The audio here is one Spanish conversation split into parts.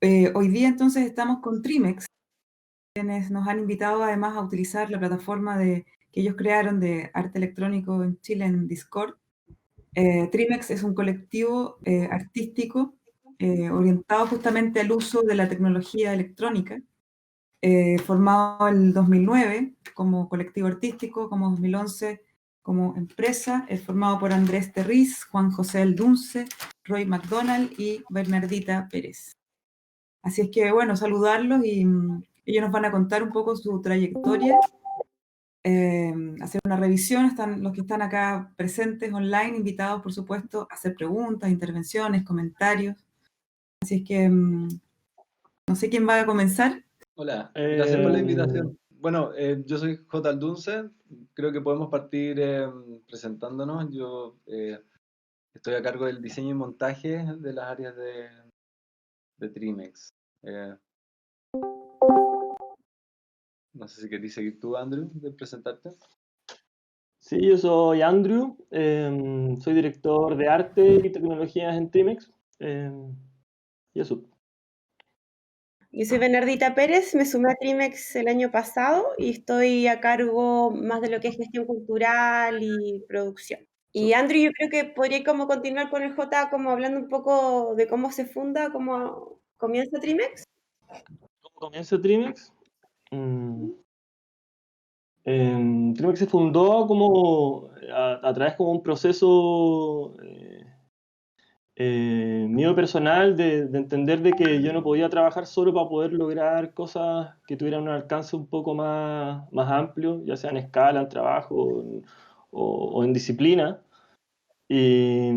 Hoy día entonces estamos con Trimex, quienes nos han invitado además a utilizar la plataforma que ellos crearon de arte electrónico en Chile en Discord. Trimex es un colectivo artístico orientado justamente al uso de la tecnología electrónica, formado en el 2009 como colectivo artístico, como 2011 como empresa, es formado por Andrés Terriz, Juan José El Dunce, Roy McDonald y Bernardita Pérez. Así es que, bueno, saludarlos y ellos nos van a contar un poco su trayectoria, hacer una revisión. Están los que están acá presentes online, invitados, por supuesto, a hacer preguntas, intervenciones, comentarios. Así es que, no sé quién va a comenzar. Hola, gracias por la invitación. Bueno, yo soy J. Aldunce, creo que podemos partir presentándonos. Yo estoy a cargo del diseño y montaje de las áreas de Trimex. No sé si querés seguir tú, Andrew, de presentarte. Sí, yo soy Andrew, soy director de arte y tecnologías en Trimex. Y eso. Yo soy Bernardita Pérez, me sumé a Trimex el año pasado y estoy a cargo más de lo que es gestión cultural y producción. Y Andrew, yo creo que podría como continuar con el J, como hablando un poco de cómo se funda, cómo comienza Trimex. ¿Cómo comienza Trimex? Trimex se fundó como a través como un proceso mío personal de entender de que yo no podía trabajar solo para poder lograr cosas que tuvieran un alcance un poco más amplio, ya sea en escala, en trabajo o en disciplina. Y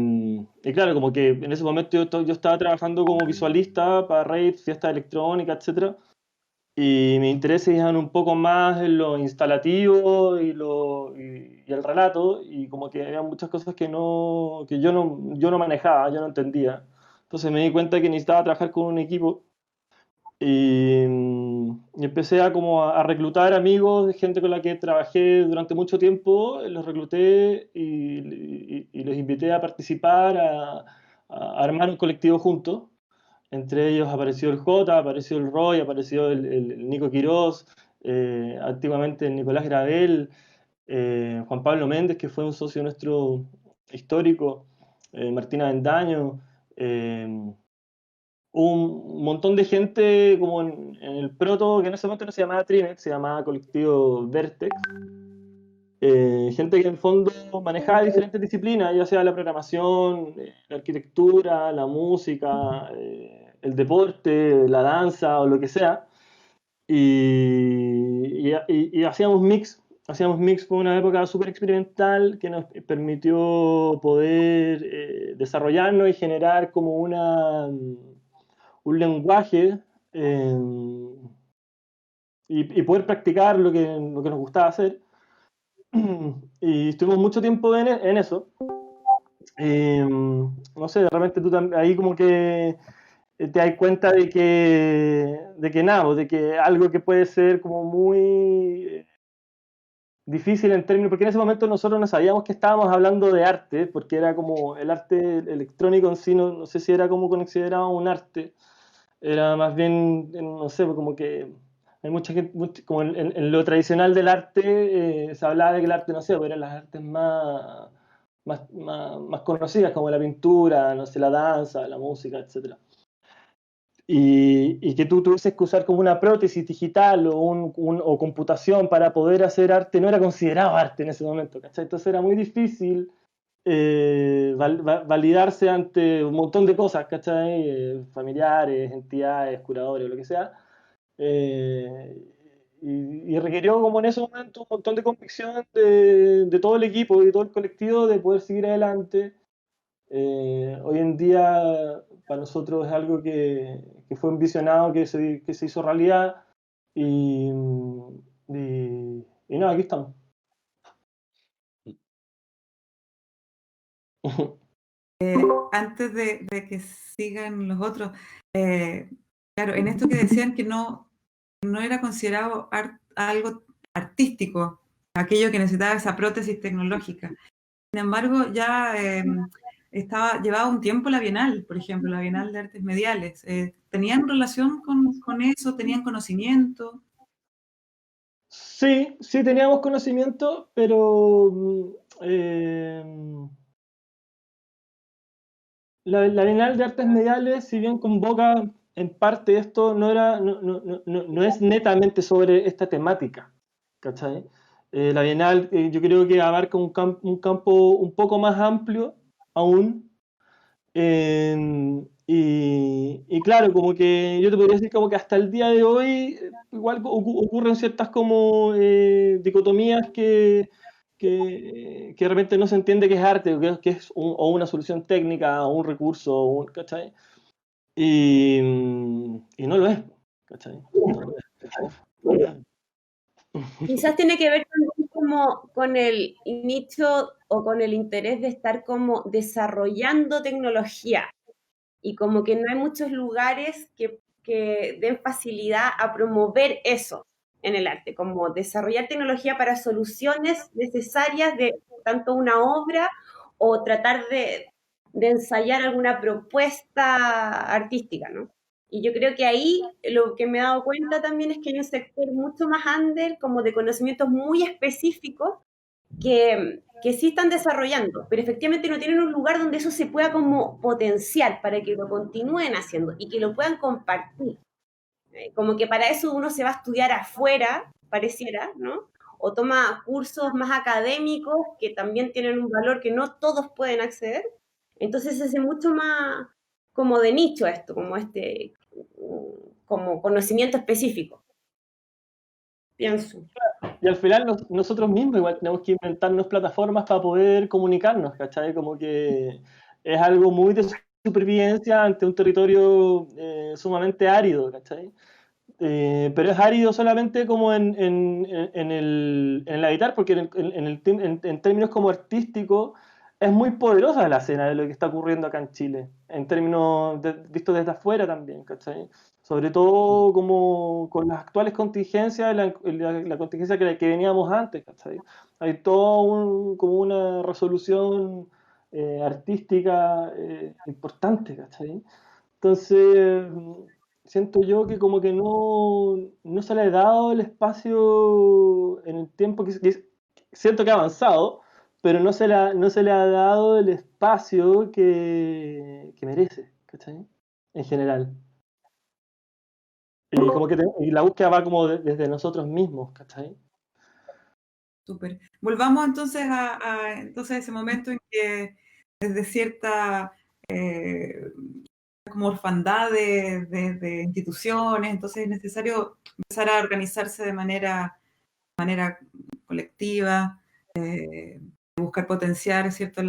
claro, como que en ese momento yo estaba trabajando como visualista para raves, fiesta electrónica, etcétera, y mis intereses iban un poco más en lo instalativo y el relato, y como que había muchas cosas que yo no manejaba, yo no entendía. Entonces me di cuenta que necesitaba trabajar con un equipo y empecé a reclutar amigos, de gente con la que trabajé durante mucho tiempo, los recluté y los invité a participar, a armar un colectivo juntos. Entre ellos apareció el J, apareció el Roy, apareció el Nico Quirós, antiguamente el Nicolás Gravel, Juan Pablo Méndez, que fue un socio nuestro histórico, Martina Bendaño, un montón de gente como en el proto, que en ese momento no se llamaba Trimex, se llamaba Colectivo Vertex. Gente que en el fondo manejaba diferentes disciplinas, ya sea la programación, la arquitectura, la música, el deporte, la danza o lo que sea. Y hacíamos mix por una época súper experimental que nos permitió poder desarrollarnos y generar como un lenguaje y poder practicar lo que nos gustaba hacer. Y estuvimos mucho tiempo en eso. No sé, de repente tú ahí como que te das cuenta de que nada, pues, de que algo que puede ser como muy difícil en términos, porque en ese momento nosotros no sabíamos que estábamos hablando de arte, porque era como el arte electrónico en sí, no sé si era como considerado un arte, era más bien, no sé, pues como que hay mucha gente, como en lo tradicional del arte, se hablaba de que el arte, no sé, pues eran las artes más conocidas, como la pintura, no sé, la danza, la música, etc. Y que tú tuvieses que usar como una prótesis digital o computación para poder hacer arte, no era considerado arte en ese momento, ¿cachai? Entonces era muy difícil validarse ante un montón de cosas, ¿cachai? Familiares, entidades, curadores, lo que sea. Y requirió como en ese momento un montón de convicción de todo el equipo y todo el colectivo de poder seguir adelante. Hoy en día para nosotros es algo que fue envisionado, que se hizo realidad y, y no, aquí estamos. Antes de que sigan los otros, claro, en esto que decían que no era considerado algo artístico, aquello que necesitaba esa prótesis tecnológica. Sin embargo, ya llevaba un tiempo la Bienal, por ejemplo, la Bienal de Artes Mediales. ¿Tenían relación con eso? ¿Tenían conocimiento? Sí, sí teníamos conocimiento, pero la Bienal de Artes Mediales, si bien convoca en parte esto, no es netamente sobre esta temática, ¿cachai? La Bienal yo creo que abarca un campo un poco más amplio aún. Y claro, como que yo te podría decir como que hasta el día de hoy igual ocurren ciertas como dicotomías que de repente no se entiende que es arte, que es o una solución técnica, o un recurso, ¿cachai? Y no lo es, ¿cachai? No lo es. Quizás tiene que ver también como con el nicho o con el interés de estar como desarrollando tecnología y como que no hay muchos lugares que den facilidad a promover eso en el arte, como desarrollar tecnología para soluciones necesarias de tanto una obra o tratar de ensayar alguna propuesta artística, ¿no? Y yo creo que ahí lo que me he dado cuenta también es que hay un sector mucho más under, como de conocimientos muy específicos, que sí están desarrollando, pero efectivamente no tienen un lugar donde eso se pueda como potenciar para que lo continúen haciendo y que lo puedan compartir. Como que para eso uno se va a estudiar afuera, pareciera, ¿no? O toma cursos más académicos que también tienen un valor que no todos pueden acceder. Entonces se hace mucho más como de nicho esto, como conocimiento específico, pienso. Y al final nosotros mismos igual tenemos que inventarnos plataformas para poder comunicarnos, ¿cachai? Como que es algo muy de supervivencia ante un territorio sumamente árido, ¿cachai? Pero es árido solamente como en el habitar, porque en términos como artísticos es muy poderosa la escena de lo que está ocurriendo acá en Chile, en términos visto desde afuera también, ¿cachai? Sobre todo como con las actuales contingencias, la contingencia que veníamos antes, ¿cachai? Hay todo como una resolución artística importante, ¿cachai? Entonces, siento yo que como que no se le ha dado el espacio en el tiempo siento que ha avanzado, pero no se le ha dado el espacio que merece, ¿cachai? En general. Y como que y la búsqueda va como desde nosotros mismos, ¿cachai? Súper. Volvamos entonces entonces a ese momento en que desde cierta como orfandad de instituciones, entonces es necesario empezar a organizarse de manera colectiva, buscar potenciar, ¿cierto?,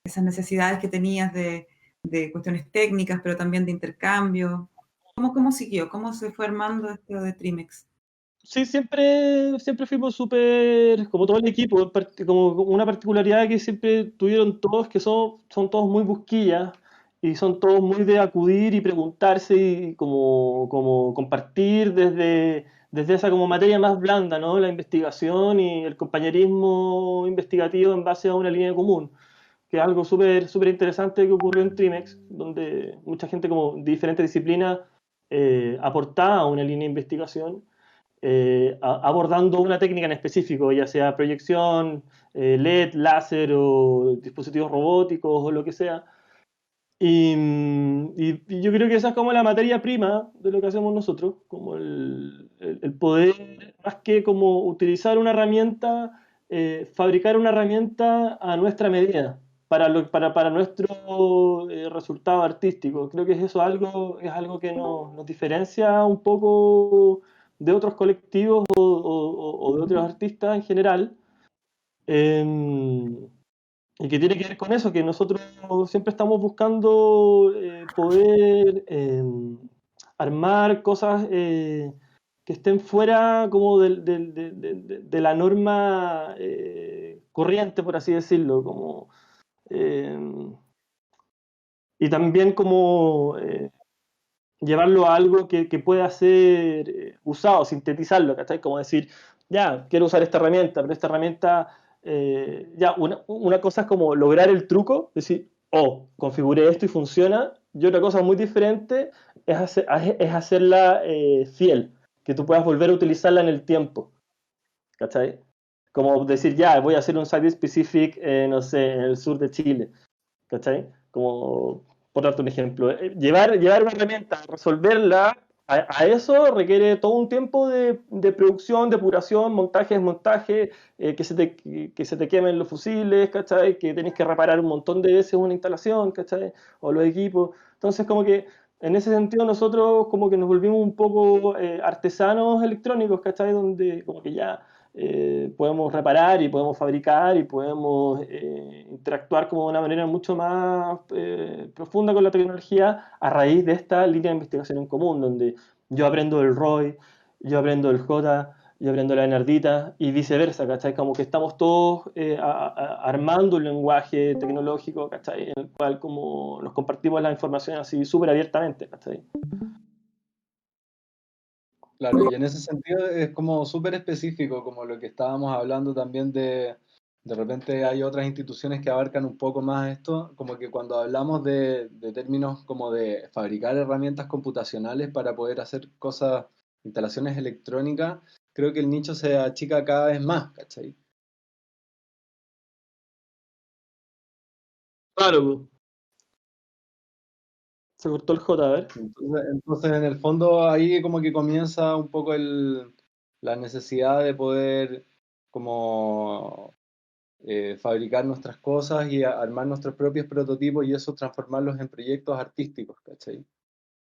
esas necesidades que tenías de cuestiones técnicas, pero también de intercambio. ¿Cómo siguió? ¿Cómo se fue armando esto de Trimex? Sí, siempre fuimos súper, como todo el equipo, como una particularidad que siempre tuvieron todos, que son todos muy busquillas y son todos muy de acudir y preguntarse y como compartir desde esa como materia más blanda, ¿no? La investigación y el compañerismo investigativo en base a una línea común, que es algo súper interesante que ocurrió en Trimex, donde mucha gente como de diferentes disciplinas aportaba a una línea de investigación abordando una técnica en específico, ya sea proyección, LED, láser o dispositivos robóticos o lo que sea. Y yo creo que esa es como la materia prima de lo que hacemos nosotros, como el poder, más que como utilizar una herramienta, fabricar una herramienta a nuestra medida. Para nuestro resultado artístico. Creo que es algo que nos diferencia un poco de otros colectivos o de otros artistas en general, y que tiene que ver con eso, que nosotros siempre estamos buscando poder armar cosas que estén fuera como de la norma corriente, por así decirlo, como, y también como llevarlo a algo que pueda ser usado, sintetizarlo, ¿cachai? Como decir, ya, quiero usar esta herramienta, pero esta herramienta, ya, una cosa es como lograr el truco, es decir, configuré esto y funciona, y otra cosa muy diferente es hacerla fiel, que tú puedas volver a utilizarla en el tiempo, ¿cachai? Como decir, ya, voy a hacer un site specific, no sé, en el sur de Chile, ¿cachai? Como, por darte un ejemplo, llevar una herramienta, resolverla, a eso requiere todo un tiempo de producción, depuración, montaje, desmontaje, que se te quemen los fusibles, ¿cachai? Que tenés que reparar un montón de veces una instalación, ¿cachai? O los equipos. Entonces, como que en ese sentido nosotros como que nos volvimos un poco artesanos electrónicos, ¿cachai? Donde como que ya podemos reparar y podemos fabricar y podemos interactuar como de una manera mucho más profunda con la tecnología a raíz de esta línea de investigación en común, donde yo aprendo del ROI, yo aprendo del J, yo aprendo la Bernardita y viceversa, ¿cachai? Como que estamos todos armando un lenguaje tecnológico, ¿cachai? En el cual como nos compartimos la información así súper abiertamente, ¿cachai? Claro, y en ese sentido es como súper específico, como lo que estábamos hablando también de repente hay otras instituciones que abarcan un poco más esto, como que cuando hablamos de términos como de fabricar herramientas computacionales para poder hacer cosas, instalaciones electrónicas, creo que el nicho se achica cada vez más, ¿cachai? Claro, se cortó el J, a ver. Entonces, en el fondo ahí como que comienza un poco la necesidad de poder como fabricar nuestras cosas y armar nuestros propios prototipos y eso transformarlos en proyectos artísticos, ¿cachai?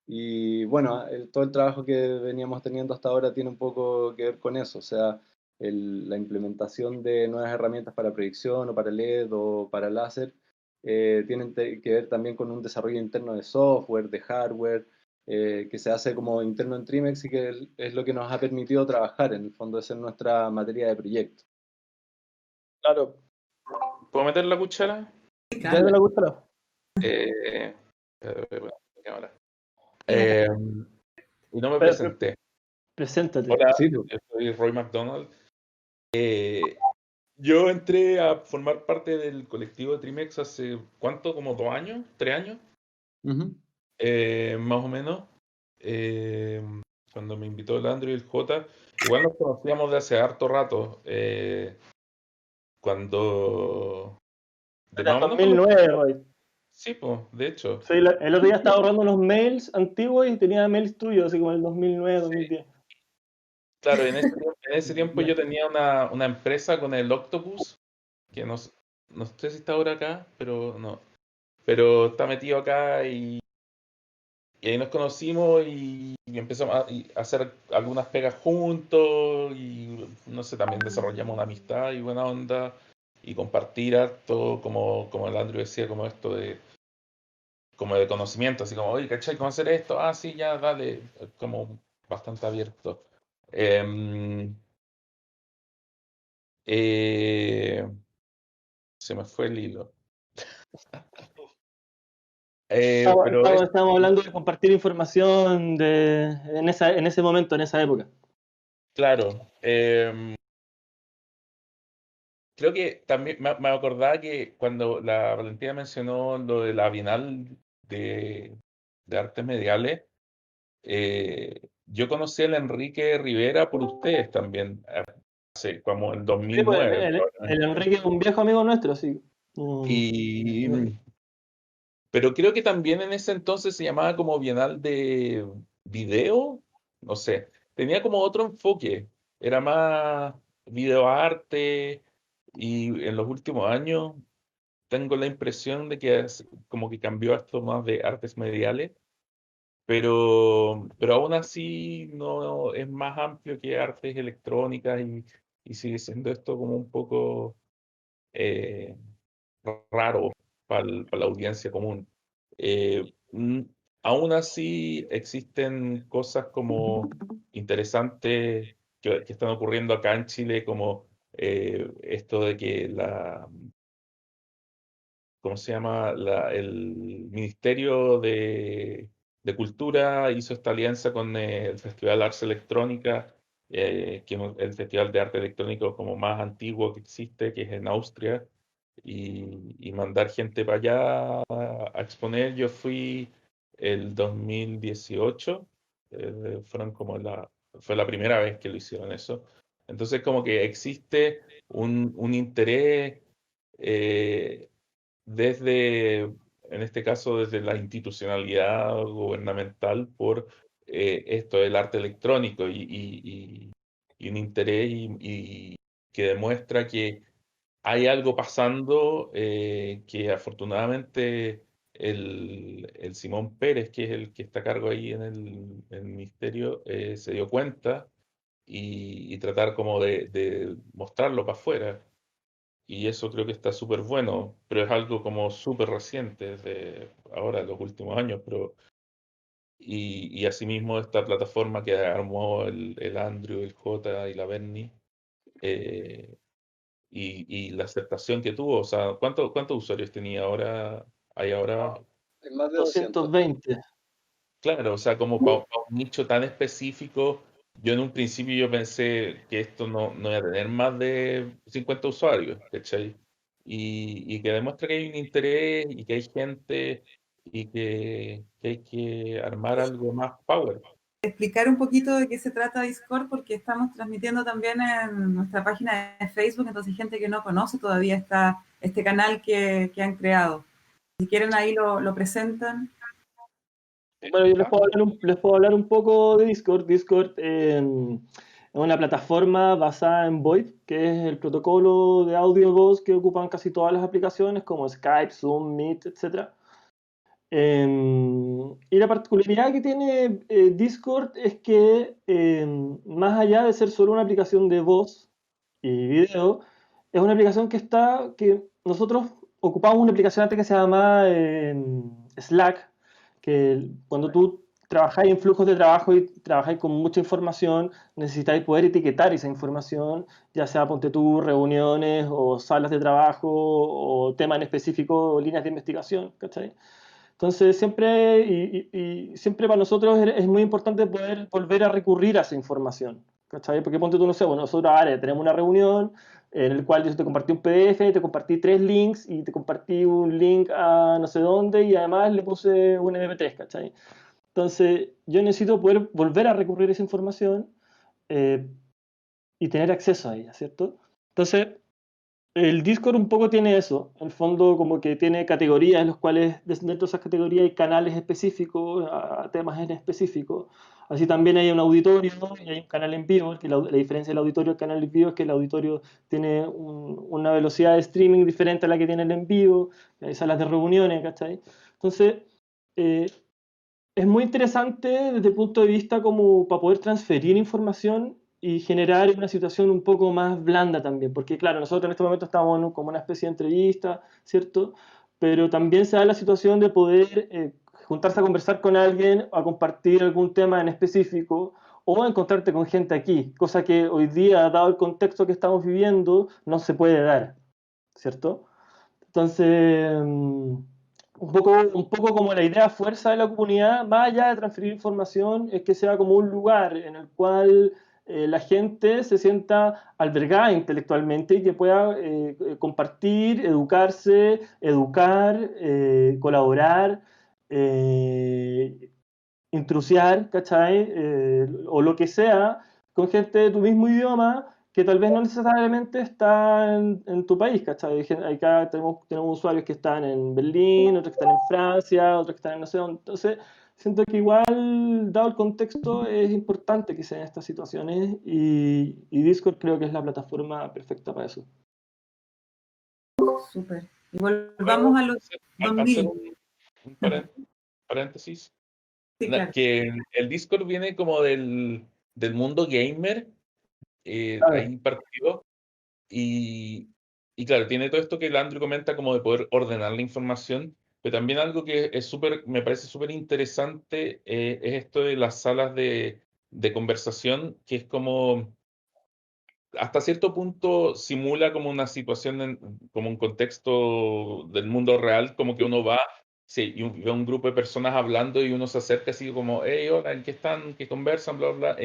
Y bueno, todo el trabajo que veníamos teniendo hasta ahora tiene un poco que ver con eso, o sea, la implementación de nuevas herramientas para proyección o para LED o para láser tienen que ver también con un desarrollo interno de software, de hardware, que se hace como interno en Trimex y que es lo que nos ha permitido trabajar, en el fondo, esa es nuestra materia de proyecto. Claro, ¿Puedo meter la cuchara? ya me la gusta. Cámara. Y no me presenté. Preséntate. Hola, Sí, yo soy Roy McDonald. Yo entré a formar parte del colectivo de Trimex hace, ¿cuánto? ¿Como 2 años? ¿3 años? Ujú. Más o menos. Cuando me invitó el Andrew y el J. Igual nos conocíamos de hace harto rato. Cuando... De Era más o menos 2009, Roy. Sí, pues, de hecho. Sí, el otro día estaba ahorrando unos mails antiguos y tenía mails tuyos, así como en el 2009, 2010. Claro, en ese tiempo yo tenía una empresa con el Octopus, que no sé si está ahora acá, pero no. Pero está metido acá y ahí nos conocimos y empezamos a hacer algunas pegas juntos y no sé, también desarrollamos una amistad y buena onda y compartir harto, como el Andrew decía, como esto como de conocimiento, así como, oye, ¿cachai? ¿Cómo hacer esto? Ah, sí, ya, dale, como bastante abierto. Em, se me fue el hilo. Pero Estábamos hablando de compartir información en ese momento, en esa época. claro. Creo que también me acordaba que cuando la Valentina mencionó lo de la Bienal de Artes Mediales, yo conocí al Enrique Rivera por ustedes también, hace como en Sí, pues 2009 el probablemente. Enrique es un viejo amigo nuestro, sí. Pero creo que también en ese entonces se llamaba como Bienal de Video, no sé, tenía como otro enfoque, era más videoarte y en los últimos años tengo la impresión de que como que cambió esto más de artes mediales, pero aún así no es más amplio que artes electrónicas y sigue siendo esto como un poco eh, raro para la audiencia común. Eh, mm, Aún así existen cosas como interesantes que están ocurriendo acá en Chile, como esto de que ¿cómo se llama? El Ministerio de Cultura hizo esta alianza con el Festival Arts Electrónica, que es el festival de arte electrónico como más antiguo que existe, que es en Austria. y mandar gente para allá a exponer. Yo fui el 2018, fue la primera vez que lo hicieron eso. Entonces como que existe un interés eh, desde, en este caso, desde la institucionalidad gubernamental por esto del arte electrónico y un interés y que demuestra que hay algo pasando que afortunadamente el Simón Pérez, que es el que está a cargo ahí en el ministerio, se dio cuenta y tratar como de mostrarlo para afuera. Y eso creo que está súper bueno, pero es algo como súper reciente, desde ahora, los últimos años. Y asimismo esta plataforma que armó el Andrew, el J y la Bernie, eh, y la aceptación que tuvo. O sea, ¿cuántos usuarios tenía ahora? Hay ahora, Hay más de 200. 220. claro, o sea, como para un nicho tan específico, yo en un principio yo pensé que esto no iba a tener más de 50 usuarios, ¿cachai? Y que demuestra que hay un interés y que hay gente y que hay que armar algo más power. Explicar un poquito de qué se trata Discord, porque estamos transmitiendo también en nuestra página de Facebook, entonces hay gente que no conoce todavía este canal que han creado. Si quieren ahí lo presentan. Bueno, yo les puedo hablar un poco de Discord. Discord es una plataforma basada en VoIP, que es el protocolo de audio voz que ocupan casi todas las aplicaciones como Skype, Zoom, Meet, etc. Y la particularidad que tiene Discord es que más allá de ser solo una aplicación de voz y video, es una aplicación que nosotros ocupamos una aplicación antes que se llama Slack, que cuando tú trabajáis en flujos de trabajo y trabajáis con mucha información, necesitáis poder etiquetar esa información, ya sea ponte tú reuniones o salas de trabajo o temas en específico o líneas de investigación, ¿cachai? Entonces siempre, siempre para nosotros es muy importante poder volver a recurrir a esa información, ¿cachai? Porque ponte tú, no sé, bueno, nosotros ahora tenemos una reunión en el cual yo te compartí un PDF, te compartí 3 links y te compartí un link a no sé dónde y además le puse un MP3, ¿cachai? Entonces yo necesito poder volver a recurrir a esa información eh, y tener acceso a ella, ¿cierto? Entonces el Discord un poco tiene eso, en el fondo como que tiene categorías en las cuales dentro de esas categorías hay canales específicos, a temas en específico. Así también hay un auditorio y hay un canal en vivo, que la diferencia del auditorio y el canal en vivo es que el auditorio tiene una velocidad de streaming diferente a la que tiene el en vivo, hay salas de reuniones, ¿cachai? Entonces, eh, es muy interesante desde el punto de vista como para poder transferir información y generar una situación un poco más blanda también, porque claro, nosotros en este momento estamos como una especie de entrevista, ¿cierto? Pero también se da la situación de poder juntarse a conversar con alguien, a compartir algún tema en específico, o encontrarte con gente aquí, cosa que hoy día, dado el contexto que estamos viviendo, no se puede dar, ¿cierto? Entonces, un poco como la idea fuerza de la comunidad, más allá de transferir información, es que sea como un lugar en el cual la gente se sienta albergada intelectualmente y que pueda compartir, educarse, educar, colaborar, intrusiar, ¿cachai? O lo que sea, con gente de tu mismo idioma que tal vez no necesariamente está en tu país, ¿cachai? Acá tenemos usuarios que están en Berlín, otros que están en Francia, otros que están en no sé dónde. Entonces, siento que igual, dado el contexto, es importante que se den estas situaciones y Discord creo que es la plataforma perfecta para eso. Súper. Y volvamos a los hacer 2000. un paréntesis. Sí, claro. Que el Discord viene como del mundo gamer, ahí partido, y claro, tiene todo esto que el Andrew comenta como de poder ordenar la información, pero también algo que es me parece súper interesante es esto de las salas de conversación, que es como, hasta cierto punto simula como una situación, como un contexto del mundo real, como que uno va, sí, y ve un grupo de personas hablando y uno se acerca así como, hey, hola, ¿en qué están? ¿Qué conversan? Bla, bla.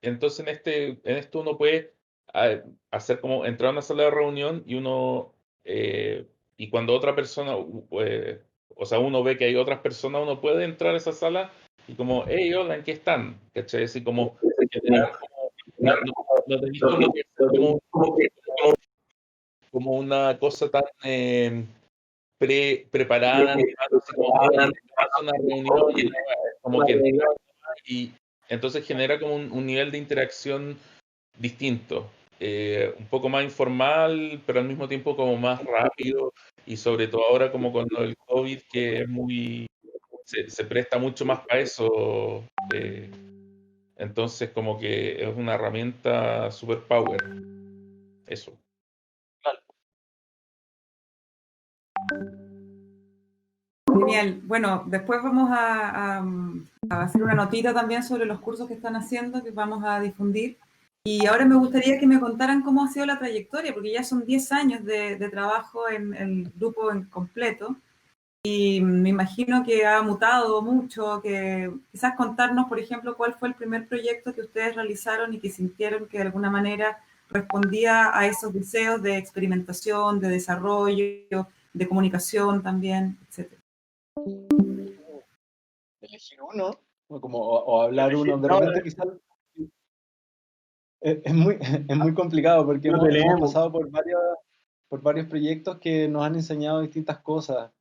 Entonces en esto uno puede hacer como entrar a una sala de reunión y uno Y cuando otra persona, o sea, uno ve que hay otras personas, uno puede entrar a esa sala y como, hey, hola, ¿en qué están? ¿Cachai? Así como, generar como, no tenéis como que ser como una cosa tan preparada, ni nada, así como, hey, es una reunión, y la weá, es como que y entonces genera como un nivel de interacción distinto, un poco más informal, pero al mismo tiempo como más rápido, y sobre todo ahora como con lo del COVID, que es se presta mucho más para eso, entonces como que es una herramienta super power, eso. Genial. Bueno, después vamos a hacer una notita también sobre los cursos que están haciendo, que vamos a difundir. Y ahora me gustaría que me contaran cómo ha sido la trayectoria, porque ya son 10 años de trabajo en el grupo en completo. Y me imagino que ha mutado mucho, que quizás contarnos, por ejemplo, cuál fue el primer proyecto que ustedes realizaron y que sintieron que de alguna manera respondía a esos deseos de experimentación, de desarrollo, de comunicación también, etc. Elegir uno, o hablar uno. De repente quizás es muy, es muy complicado porque hemos pasado por varios proyectos que nos han enseñado distintas cosas,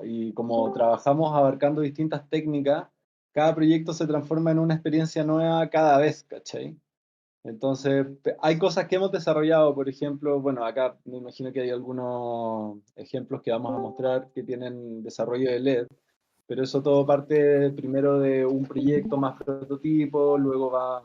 y como trabajamos abarcando distintas técnicas, cada proyecto se transforma en una experiencia nueva cada vez, ¿cachai? Entonces, hay cosas que hemos desarrollado, por ejemplo, bueno, acá me imagino que hay algunos ejemplos que vamos a mostrar que tienen desarrollo de LED, pero eso todo parte primero de un proyecto más prototipo, luego va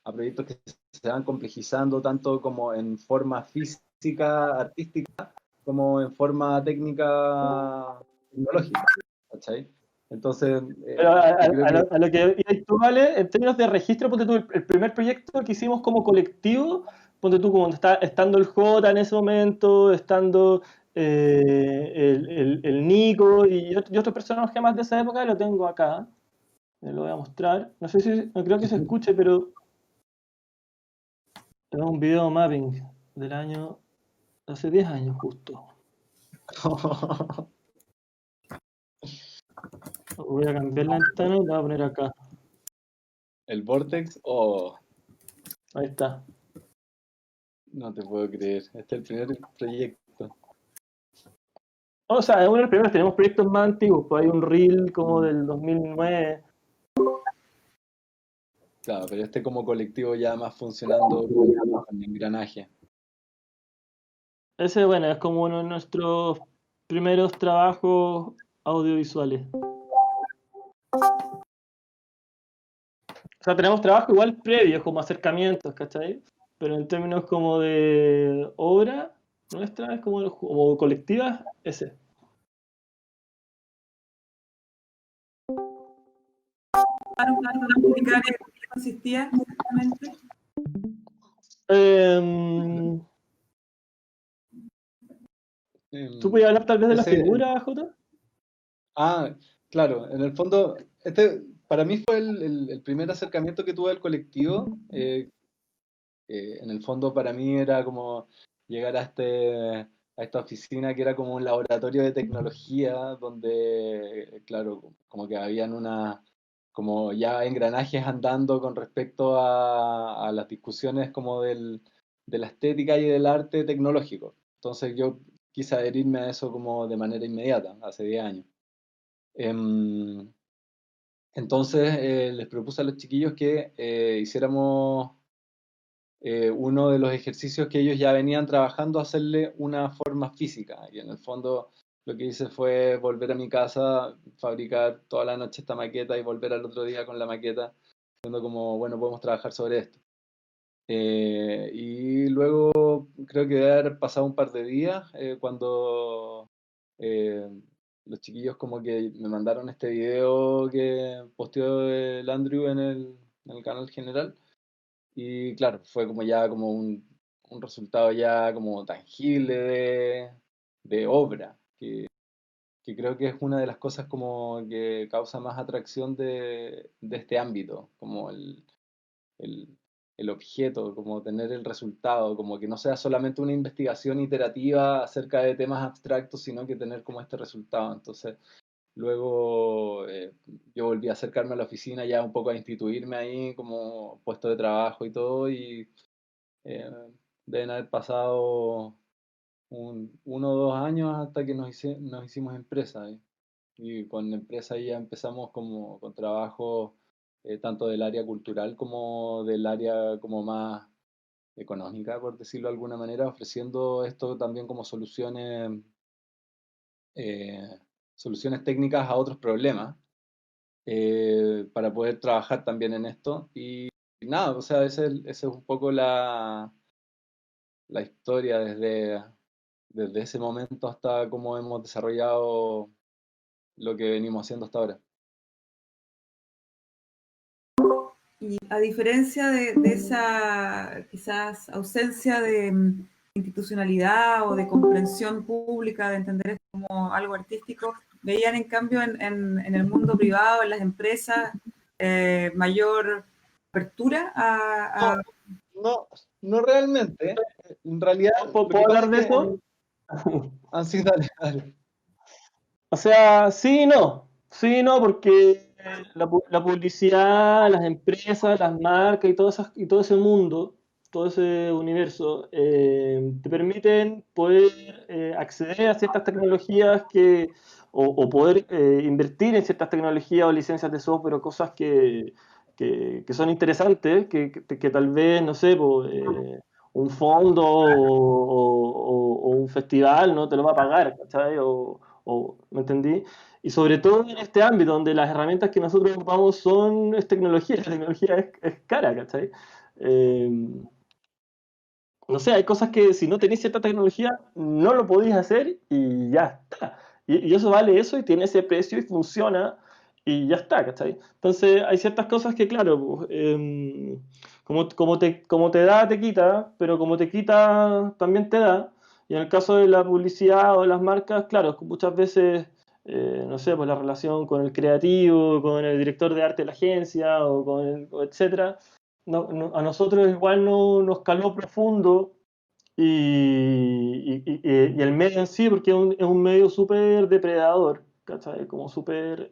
a proyectos que se van complejizando tanto como en forma física, artística, como en forma técnica, tecnológica, ¿cachai? Entonces, Pero creo a lo que ibas tú, vale, en términos de registro, ponte tú, el primer proyecto que hicimos como colectivo, ponte tú, como estando el J en ese momento, estando el Nico y otros personajes más de esa época, lo tengo acá. Me lo voy a mostrar. No sé si, no creo que se escuche, pero es un video mapping del año, hace 10 años justo. Voy a cambiar la ventana y la voy a poner acá. el Vortex, oh, Ahí está. no te puedo creer, este es el primer proyecto. O sea, es uno de los primeros, tenemos proyectos más antiguos, pues hay un reel como del 2009. Claro, pero este como colectivo ya más funcionando con engranaje. Ese, bueno, es como uno de nuestros primeros trabajos audiovisuales. O sea, tenemos trabajos igual previos, como acercamientos, ¿cachai? Pero en términos como de obra nuestra, es como colectiva, ese. ¿Explicar en qué consistía exactamente? ¿Tú puedes hablar tal vez de la Ese, figura, Jota? claro, en el fondo, para mí fue el primer acercamiento que tuve al colectivo. En el fondo para mí era como llegar a esta oficina que era como un laboratorio de tecnología, donde, claro, como que habían como ya engranajes andando con respecto a las discusiones como de la estética y del arte tecnológico. Entonces yo quise adherirme a eso como de manera inmediata, hace 10 años. Em, entonces les propuse a los chiquillos que hiciéramos uno de los ejercicios que ellos ya venían trabajando, hacerle una forma física. Y en el fondo lo que hice fue volver a mi casa, fabricar toda la noche esta maqueta y volver al otro día con la maqueta, siendo como, bueno, podemos trabajar sobre esto. Y luego creo que debe haber pasado un par de días cuando eh, los chiquillos como que me mandaron este video que posteó el Andrew en el canal general. Y claro, fue como ya como un resultado ya como tangible de obra, que creo que es una de las cosas como que causa más atracción de este ámbito, como el el objeto, como tener el resultado, como que no sea solamente una investigación iterativa acerca de temas abstractos, sino que tener como este resultado. Entonces, luego yo volví a acercarme a la oficina ya un poco a instituirme ahí como puesto de trabajo y todo, y eh, deben haber pasado 1 o 2 años hasta que nos hicimos empresa. Y con empresa ya empezamos como con trabajo tanto del área cultural como del área como más económica, por decirlo de alguna manera, ofreciendo esto también como eh, soluciones técnicas a otros problemas para poder trabajar también en esto. Y nada, o sea, ese es un poco la historia desde ese momento hasta cómo hemos desarrollado lo que venimos haciendo hasta ahora. Y a diferencia de esa quizás ausencia de institucionalidad o de comprensión pública, de entender esto como algo artístico, veían en cambio en el mundo privado, en las empresas, mayor apertura a... No, no realmente. En realidad, lo que ¿Puedo pasa hablar es de que... eso? Sí, dale, dale. O sea, sí y no. Sí y no, porque la publicidad, las empresas, las marcas y todo ese mundo, todo ese universo, te permiten poder acceder a ciertas tecnologías o poder invertir en ciertas tecnologías o licencias de software o cosas que son interesantes, que tal vez, no sé, un fondo o un festival no te lo va a pagar, ¿cachai? ¿Me entendí? Y sobre todo en este ámbito donde las herramientas que nosotros ocupamos es tecnología, la tecnología es cara, ¿cachai? Eh, no sé, hay cosas que si no tenéis cierta tecnología no lo podéis hacer y ya está. Y eso vale eso y tiene ese precio y funciona y ya está, ¿cachai? Entonces hay ciertas cosas que, claro, pues, como te da, te quita, pero como te quita, también te da. Y en el caso de la publicidad o de las marcas, claro, muchas veces, no sé, pues la relación con el creativo, con el director de arte de la agencia o etcétera, a nosotros igual no nos caló profundo y el medio en sí, porque es un medio súper depredador, ¿cachai? Como súper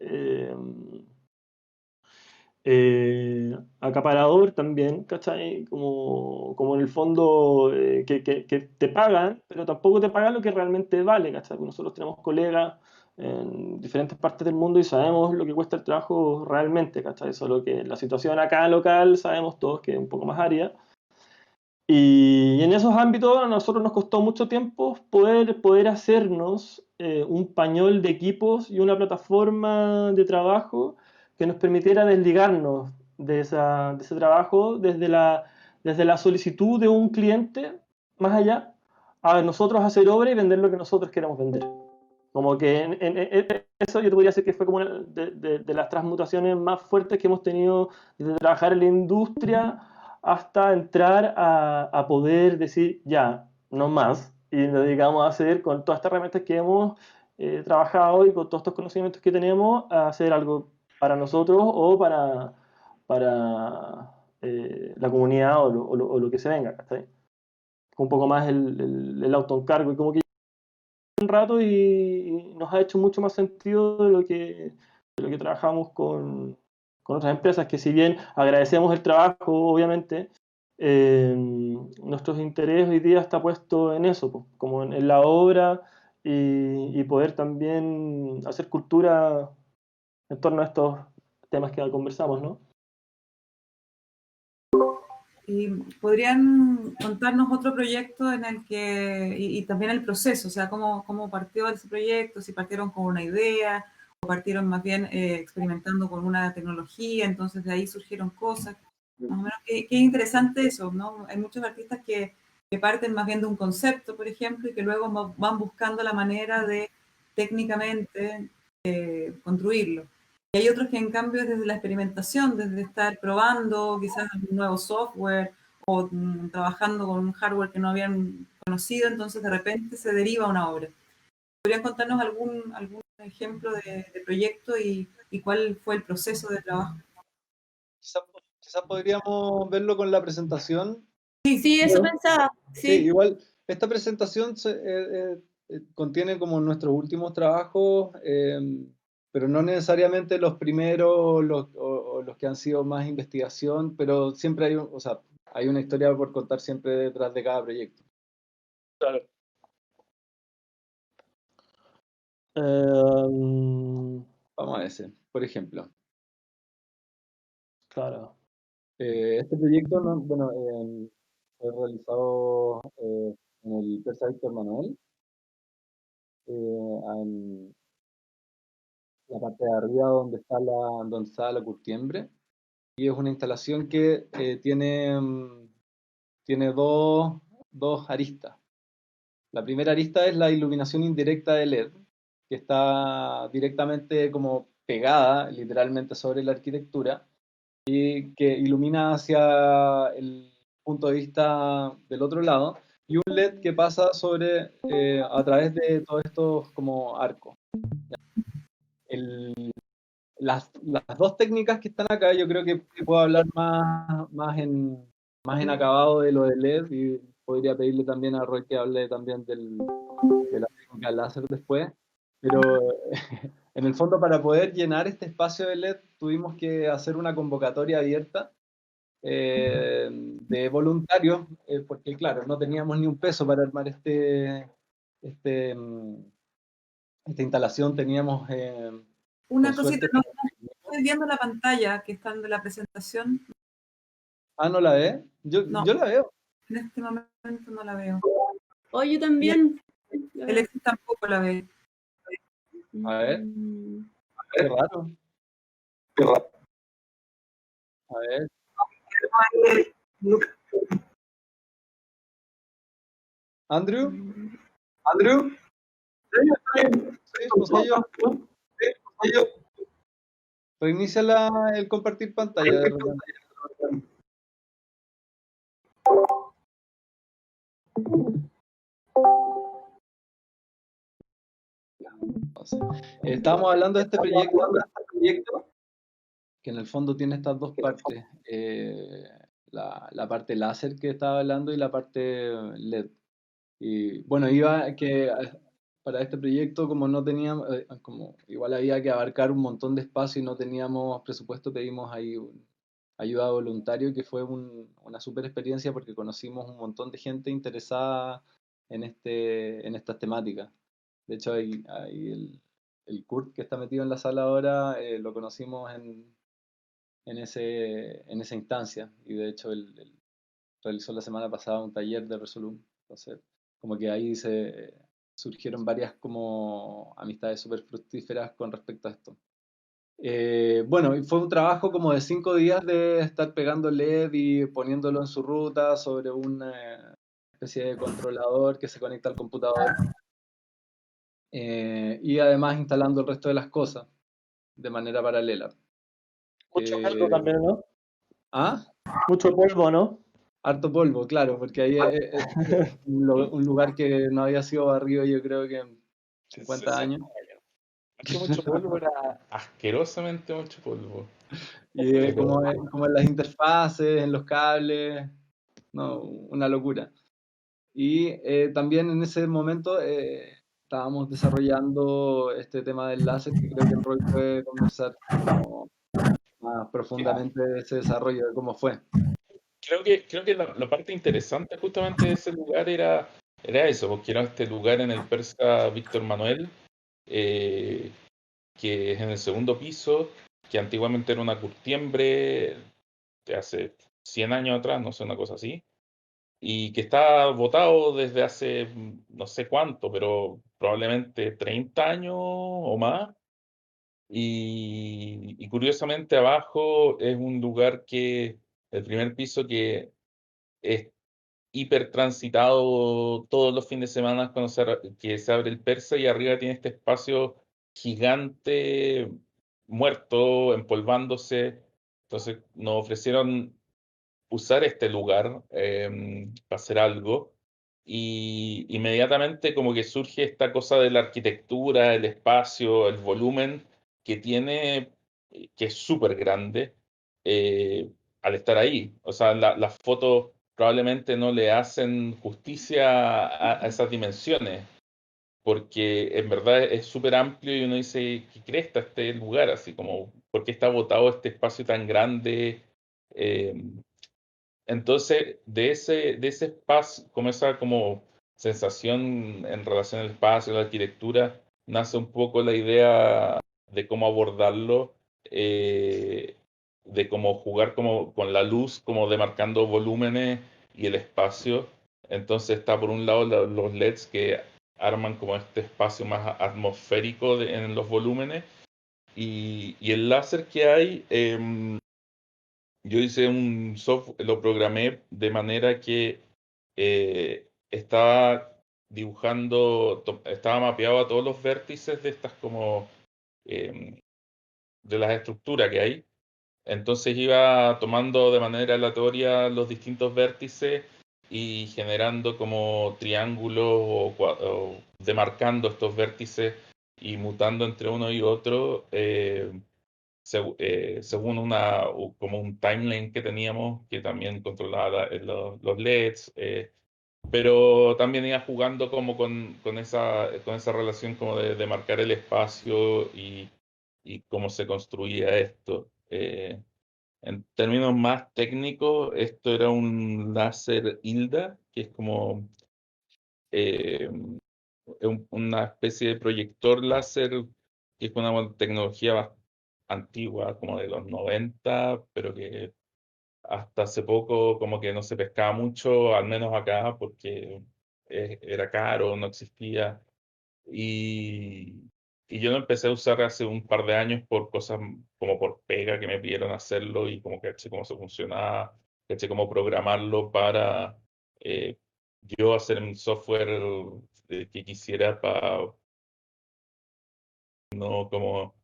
acaparador también, ¿cachai? Como en el fondo que te pagan, pero tampoco te pagan lo que realmente vale, ¿cachai? Porque nosotros tenemos colegas en diferentes partes del mundo y sabemos lo que cuesta el trabajo realmente, ¿cachai? Solo que la situación acá local sabemos todos que es un poco más árida. Y en esos ámbitos a nosotros nos costó mucho tiempo poder hacernos un pañol de equipos y una plataforma de trabajo que nos permitiera desligarnos de ese trabajo desde la solicitud de un cliente, más allá, a nosotros hacer obra y vender lo que nosotros queremos vender. Como que eso yo te podría decir que fue como una de las transmutaciones más fuertes que hemos tenido desde trabajar en la industria hasta entrar a poder decir ya, no más, y nos dedicamos a hacer con todas estas herramientas que hemos trabajado y con todos estos conocimientos que tenemos a hacer algo para nosotros o para la comunidad o lo que se venga, ¿cachai? Un poco más el autoencargo y como que un rato y nos ha hecho mucho más sentido de lo que trabajamos con otras empresas, que si bien agradecemos el trabajo, obviamente, nuestros intereses hoy día está puesto en eso, pues, como en la obra y poder también hacer cultura en torno a estos temas que conversamos, ¿no? ¿Y podrían contarnos otro proyecto en el que, y también el proceso, o sea, cómo partió ese proyecto, si partieron con una idea o partieron más bien experimentando con una tecnología, entonces de ahí surgieron cosas? Más o menos, qué interesante eso, ¿no? Hay muchos artistas que parten más bien de un concepto, por ejemplo, y que luego van buscando la manera de técnicamente construirlo. Y hay otros que en cambio es desde la experimentación, desde estar probando quizás un nuevo software o trabajando con un hardware que no habían conocido, entonces de repente se deriva una obra. ¿Podrían contarnos algún ejemplo de proyecto y cuál fue el proceso de trabajo? quizás podríamos verlo con la presentación. Sí, eso pensaba. Sí, Sí. igual esta presentación contiene como nuestros últimos trabajos, pero no necesariamente los primeros o los que han sido más investigación, pero siempre hay, o sea, hay una historia por contar siempre detrás de cada proyecto. Claro. Vamos a ese, por ejemplo. Claro. Este proyecto, bueno, fue realizado en el Persa Víctor Manuel, en la parte de arriba donde está la curtiembre, y es una instalación que tiene dos aristas. La primera arista es la iluminación indirecta de LED, que está directamente como pegada literalmente sobre la arquitectura y que ilumina hacia el punto de vista del otro lado, y un LED que pasa a través de todos estos como arcos. Las dos técnicas que están acá, yo creo que puedo hablar más en acabado de lo de LED, y podría pedirle también a Roy que hable también de la técnica láser después, pero en el fondo para poder llenar este espacio de LED tuvimos que hacer una convocatoria abierta de voluntarios, porque claro, no teníamos ni un peso para armar esta instalación, teníamos... Una por cosita, suerte, no estoy viendo la pantalla que está de la presentación. ¿no la ve? No. Yo la veo. En este momento no la veo. Oh, yo también. Alexis tampoco la ve. A ver. Qué raro. Qué raro. A ver. ¿Andrew? ¿Andrew? Sí, soy yo. Reinicia el compartir pantalla de repente. Estábamos hablando de este proyecto que en el fondo tiene estas dos partes, la parte láser que estaba hablando y la parte LED. Y bueno, para este proyecto, como no teníamos, como igual había que abarcar un montón de espacio y no teníamos presupuesto, pedimos ahí ayuda voluntario, que fue una super experiencia porque conocimos un montón de gente interesada en estas temáticas. De hecho, el Kurt que está metido en la sala ahora, lo conocimos en esa instancia, y de hecho él realizó la semana pasada un taller de Resolum. Entonces, como que ahí surgieron varias como amistades súper fructíferas con respecto a esto. Bueno, y fue un trabajo como de 5 días de estar pegando LED y poniéndolo en su ruta sobre una especie de controlador que se conecta al computador, y además instalando el resto de las cosas de manera paralela. Mucho polvo también, ¿no? ¿Ah? Mucho polvo, ¿no? Harto polvo, claro, porque ahí es un lugar que no había sido barrido, yo creo que en 50 años. Mucho polvo, era asquerosamente mucho polvo. Y como en las interfaces, en los cables, no, una locura. Y también en ese momento estábamos desarrollando este tema del láser, que creo que el Roy puede conversar como más profundamente de ese desarrollo, de cómo fue. Creo que la parte interesante justamente de ese lugar era eso, porque era este lugar en el Persa Víctor Manuel, que es en el segundo piso, que antiguamente era una curtiembre de hace 100 años atrás, no sé, una cosa así, y que está botado desde hace no sé cuánto, pero probablemente 30 años o más. Y curiosamente abajo es un lugar el primer piso que es hiper transitado todos los fines de semana cuando que se abre el Persa, y arriba tiene este espacio gigante, muerto, empolvándose. Entonces nos ofrecieron usar este lugar para hacer algo, y inmediatamente como que surge esta cosa de la arquitectura, el espacio, el volumen que tiene, que es súper grande. al estar ahí. O sea, las fotos probablemente no le hacen justicia a esas dimensiones, porque en verdad es súper amplio y uno dice, ¿qué cresta este lugar? Así como, ¿por qué está botado este espacio tan grande? Eh, entonces, de ese espacio, como esa como sensación en relación al espacio, a la arquitectura, nace un poco la idea de cómo abordarlo, de cómo jugar como con la luz, como demarcando volúmenes y el espacio. Entonces está por un lado los LEDs que arman como este espacio más atmosférico en los volúmenes y el láser que hay. Yo hice un software, lo programé de manera que estaba dibujando, estaba mapeado a todos los vértices de estas como eh, de las estructuras que hay. Entonces iba tomando de manera aleatoria los distintos vértices y generando como triángulos o demarcando estos vértices y mutando entre uno y otro. Según como un timeline que teníamos que también controlaba los LEDs, pero también iba jugando como con esa relación como de marcar el espacio y cómo se construía esto. En términos más técnicos, esto era un láser Hilda, que es como eh, una especie de proyector láser, que es una tecnología antigua, como de los 90, pero que hasta hace poco como que no se pescaba mucho, al menos acá, porque era caro, no existía. Y, y yo lo empecé a usar hace un par de años por cosas como por pega que me pidieron hacerlo y como que caché cómo se funcionaba, caché cómo programarlo para eh, yo hacer un software que quisiera para no como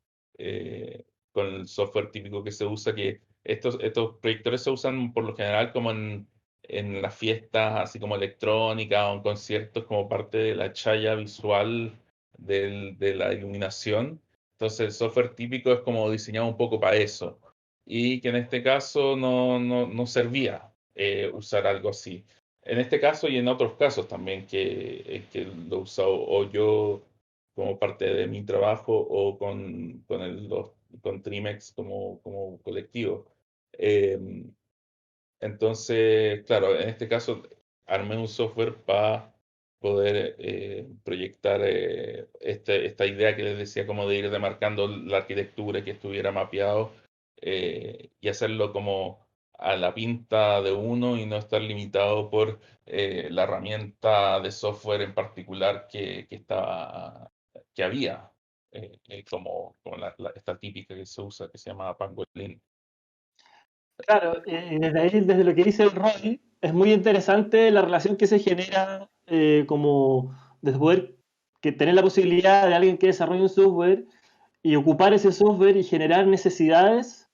con el software típico que se usa, que estos proyectores se usan por lo general como en las fiestas, así como electrónicas o en conciertos, como parte de la challa visual de la iluminación. Entonces el software típico es como diseñado un poco para eso. Y que en este caso no servía usar algo así. En este caso y en otros casos también que lo he usado o yo como parte de mi trabajo o con Trimex como colectivo. Eh, entonces, claro, en este caso armé un software para poder proyectar esta idea que les decía, como de ir demarcando la arquitectura, que estuviera mapeado y hacerlo como a la pinta de uno y no estar limitado por la herramienta de software en particular que había, como esta típica que se usa, que se llama Pangolin. Claro, desde ahí, desde lo que dice el Roy, es muy interesante la relación que se genera como de poder que tener la posibilidad de alguien que desarrolle un software y ocupar ese software y generar necesidades,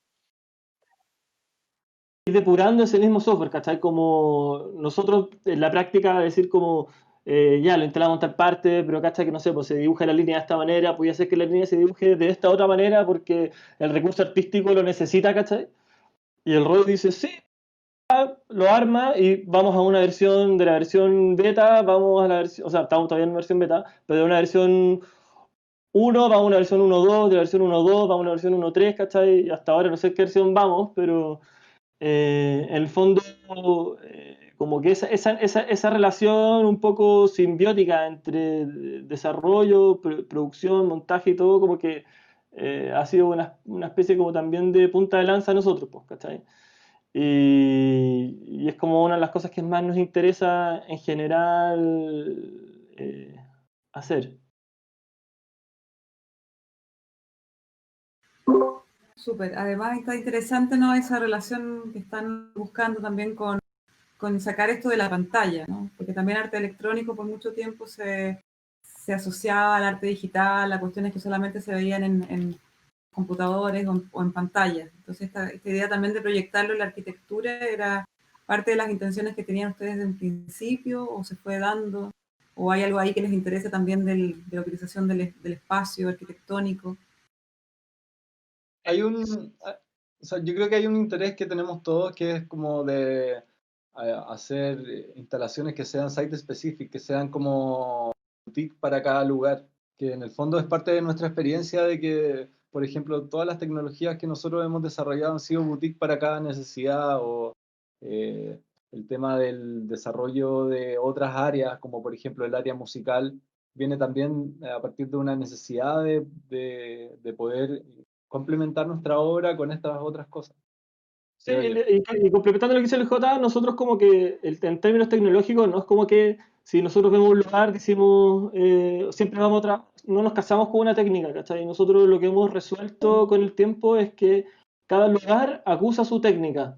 ir depurando ese mismo software, ¿cachai? Como nosotros en la práctica decir como, ya lo instalamos en tal parte, pero ¿cachai? Que no sé, pues se dibuja la línea de esta manera, podría ser que la línea se dibuje de esta otra manera porque el recurso artístico lo necesita, ¿cachai? Y el Roy dice, sí, lo arma y vamos a una versión de la versión beta, vamos a la versión, o sea, estamos todavía en una versión beta, pero de una versión 1, vamos a una versión 1.2, de la versión 1.2, vamos a una versión 1.3, ¿cachai? Y hasta ahora no sé qué versión vamos, pero en el fondo como que esa relación un poco simbiótica entre desarrollo, producción, montaje y todo, como que ha sido una especie como también de punta de lanza a nosotros, pues, ¿cachai? Y es como una de las cosas que más nos interesa en general hacer. Súper. Además está interesante, ¿no? Esa relación que están buscando también con sacar esto de la pantalla, ¿no? Porque también arte electrónico por mucho tiempo se asociaba al arte digital, a cuestiones que solamente se veían en computadores o en pantallas. Entonces esta idea también de proyectarlo en la arquitectura era parte de las intenciones que tenían ustedes desde un principio o se fue dando, o hay algo ahí que les interesa también de la utilización del espacio arquitectónico. Hay un, O sea, yo creo que hay un interés que tenemos todos que es como de hacer instalaciones que sean site specific, que sean como boutique para cada lugar, que en el fondo es parte de nuestra experiencia de que, por ejemplo, todas las tecnologías que nosotros hemos desarrollado han sido boutique para cada necesidad o eh, el tema del desarrollo de otras áreas, como por ejemplo el área musical, viene también a partir de una necesidad de poder complementar nuestra obra con estas otras cosas. Sí, Creo yo. y complementando lo que dice el J, nosotros como que en términos tecnológicos no es como que si nosotros vemos un lugar decimos siempre vamos a no nos casamos con una técnica, ¿cachai? Nosotros lo que hemos resuelto con el tiempo es que cada lugar acusa su técnica,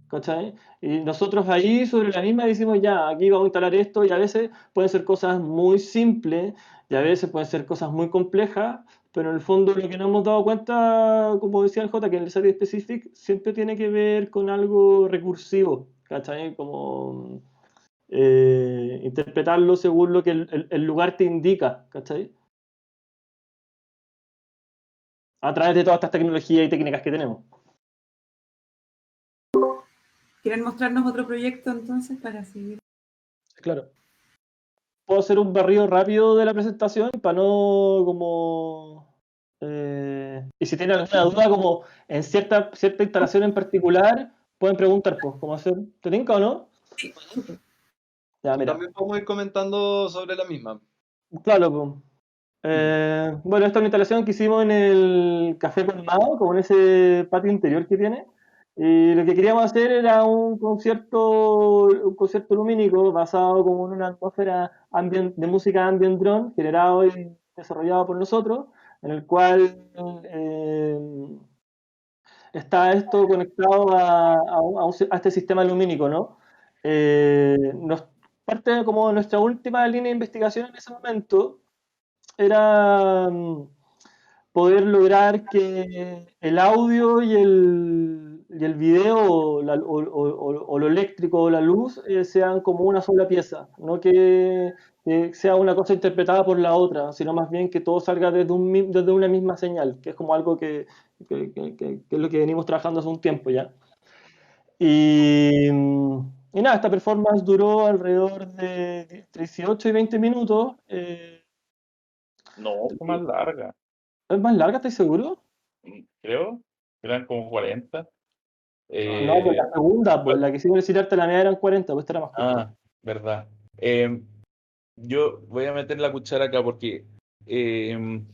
¿cachai? Y nosotros ahí sobre la misma decimos ya, aquí vamos a instalar esto y a veces pueden ser cosas muy simples y a veces pueden ser cosas muy complejas, pero en el fondo lo que nos hemos dado cuenta, como decía el J, que en el Site Specific siempre tiene que ver con algo recursivo, ¿cachai? Como interpretarlo según lo que el lugar te indica, ¿cachai? A través de todas estas tecnologías y técnicas que tenemos. ¿Quieren mostrarnos otro proyecto entonces para seguir? Claro. Puedo hacer un barrido rápido de la presentación para no como... y si tienen alguna duda como en cierta instalación en particular, pueden preguntar, pues, ¿cómo hacer? ¿Te tinca o no? Sí, súper. Ya, mira. También podemos ir comentando sobre la misma. Claro, pues. Bueno, esta es una instalación que hicimos en el Café Colmado, como en ese patio interior que tiene. Y lo que queríamos hacer era un concierto lumínico basado como en una atmósfera de música ambient drone generado y desarrollado por nosotros, en el cual está esto conectado a este sistema lumínico, ¿no? Parte como de nuestra última línea de investigación en ese momento era poder lograr que el audio y el video o lo eléctrico o la luz sean como una sola pieza, no que sea una cosa interpretada por la otra, sino más bien que todo salga desde una misma señal, que es como algo que es lo que venimos trabajando hace un tiempo ya. Y nada, esta performance duró alrededor de 18 y 20 minutos. No, fue más larga, ¿Es más larga, estoy seguro? creo. Eran como 40. No, pues la segunda, pues la que hicimos decirte la mía eran 40, pues esta era más corta. Ah, verdad. Yo voy a meter la cuchara acá porque el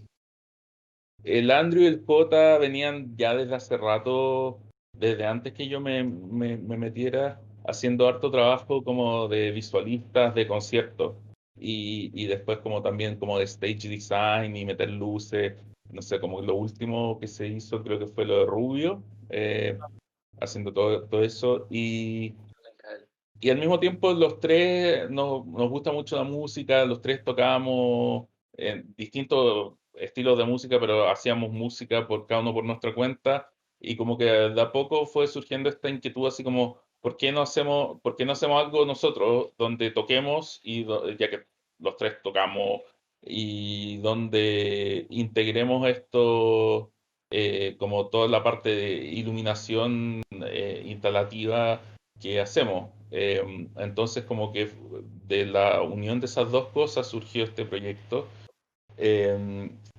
Andrew y el J venían ya desde hace rato, desde antes que yo me metiera, haciendo harto trabajo como de visualistas de conciertos y después como también como de stage design y meter luces, no sé, como lo último que se hizo creo que fue lo de Rubio, haciendo todo eso y al mismo tiempo los tres nos gusta mucho la música, los tres tocábamos en distintos estilos de música, pero hacíamos música por cada uno por nuestra cuenta y como que de a poco fue surgiendo esta inquietud así como, por qué no hacemos algo nosotros donde toquemos y ya que los tres tocamos y donde integremos esto como toda la parte de iluminación instalativa que hacemos. Entonces, como que de la unión de esas dos cosas surgió este proyecto.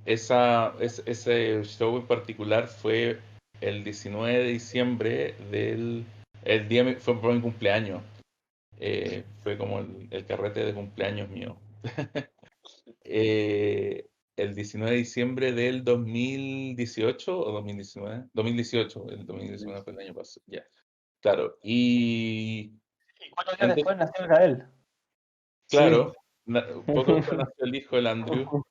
Ese show en particular fue el 19 de diciembre el día, fue por mi cumpleaños. Fue como el carrete de cumpleaños mío. El 19 de diciembre del 2018 o 2019, 2018, el 2019 fue el año pasado, ya. Claro, Y 4 días entonces, después nació Gael. claro, poco después nació el hijo del Andrew.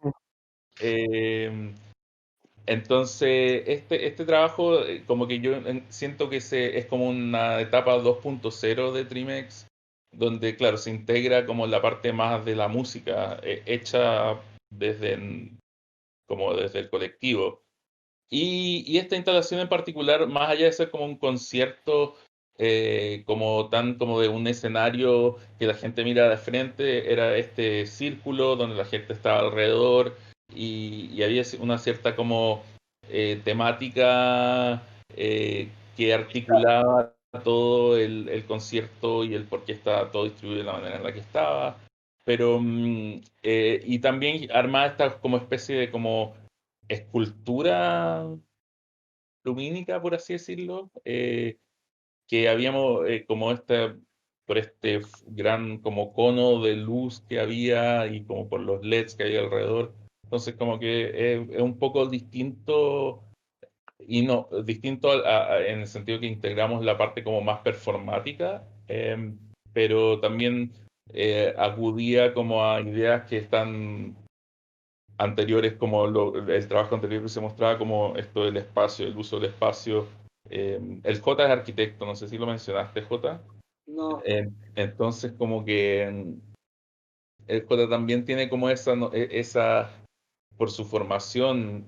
Entonces, este trabajo, como que yo siento que es como una etapa 2.0 de Trimex, donde, claro, se integra como la parte más de la música, hecha como desde el colectivo. Y esta instalación en particular, más allá de ser como un concierto, como de un escenario que la gente mira de frente, era este círculo donde la gente estaba alrededor y había una cierta como temática que articulaba todo el concierto y el por qué estaba todo distribuido de la manera en la que estaba. Pero, y también armaba esta como especie de como escultura lumínica, por así decirlo, que habíamos como por este gran como cono de luz que había y como por los LEDs que había alrededor. Entonces como que es un poco distinto y no, distinto en el sentido que integramos la parte como más performática, pero también acudía como a ideas que están anteriores, como el trabajo anterior que se mostraba como esto del espacio, el uso del espacio. El J es arquitecto, no sé si lo mencionaste, J. No, Entonces como que el J también tiene como esa, esa por su formación,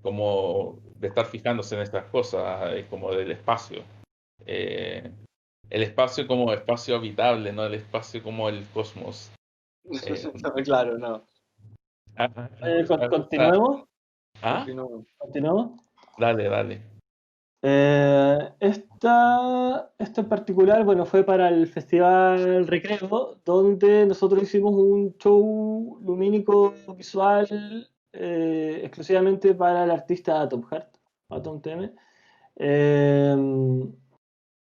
como de estar fijándose en estas cosas, como del espacio. Eh, el espacio como espacio habitable, no el espacio como el cosmos. Eh, claro, no. ah, ah, ah, Continuemos. ¿Ah? Continuemos. Dale, dale. Esta en particular, bueno, fue para el Festival Recreo, donde nosotros hicimos un show lumínico visual exclusivamente para el artista Atom Heart, Atom TM.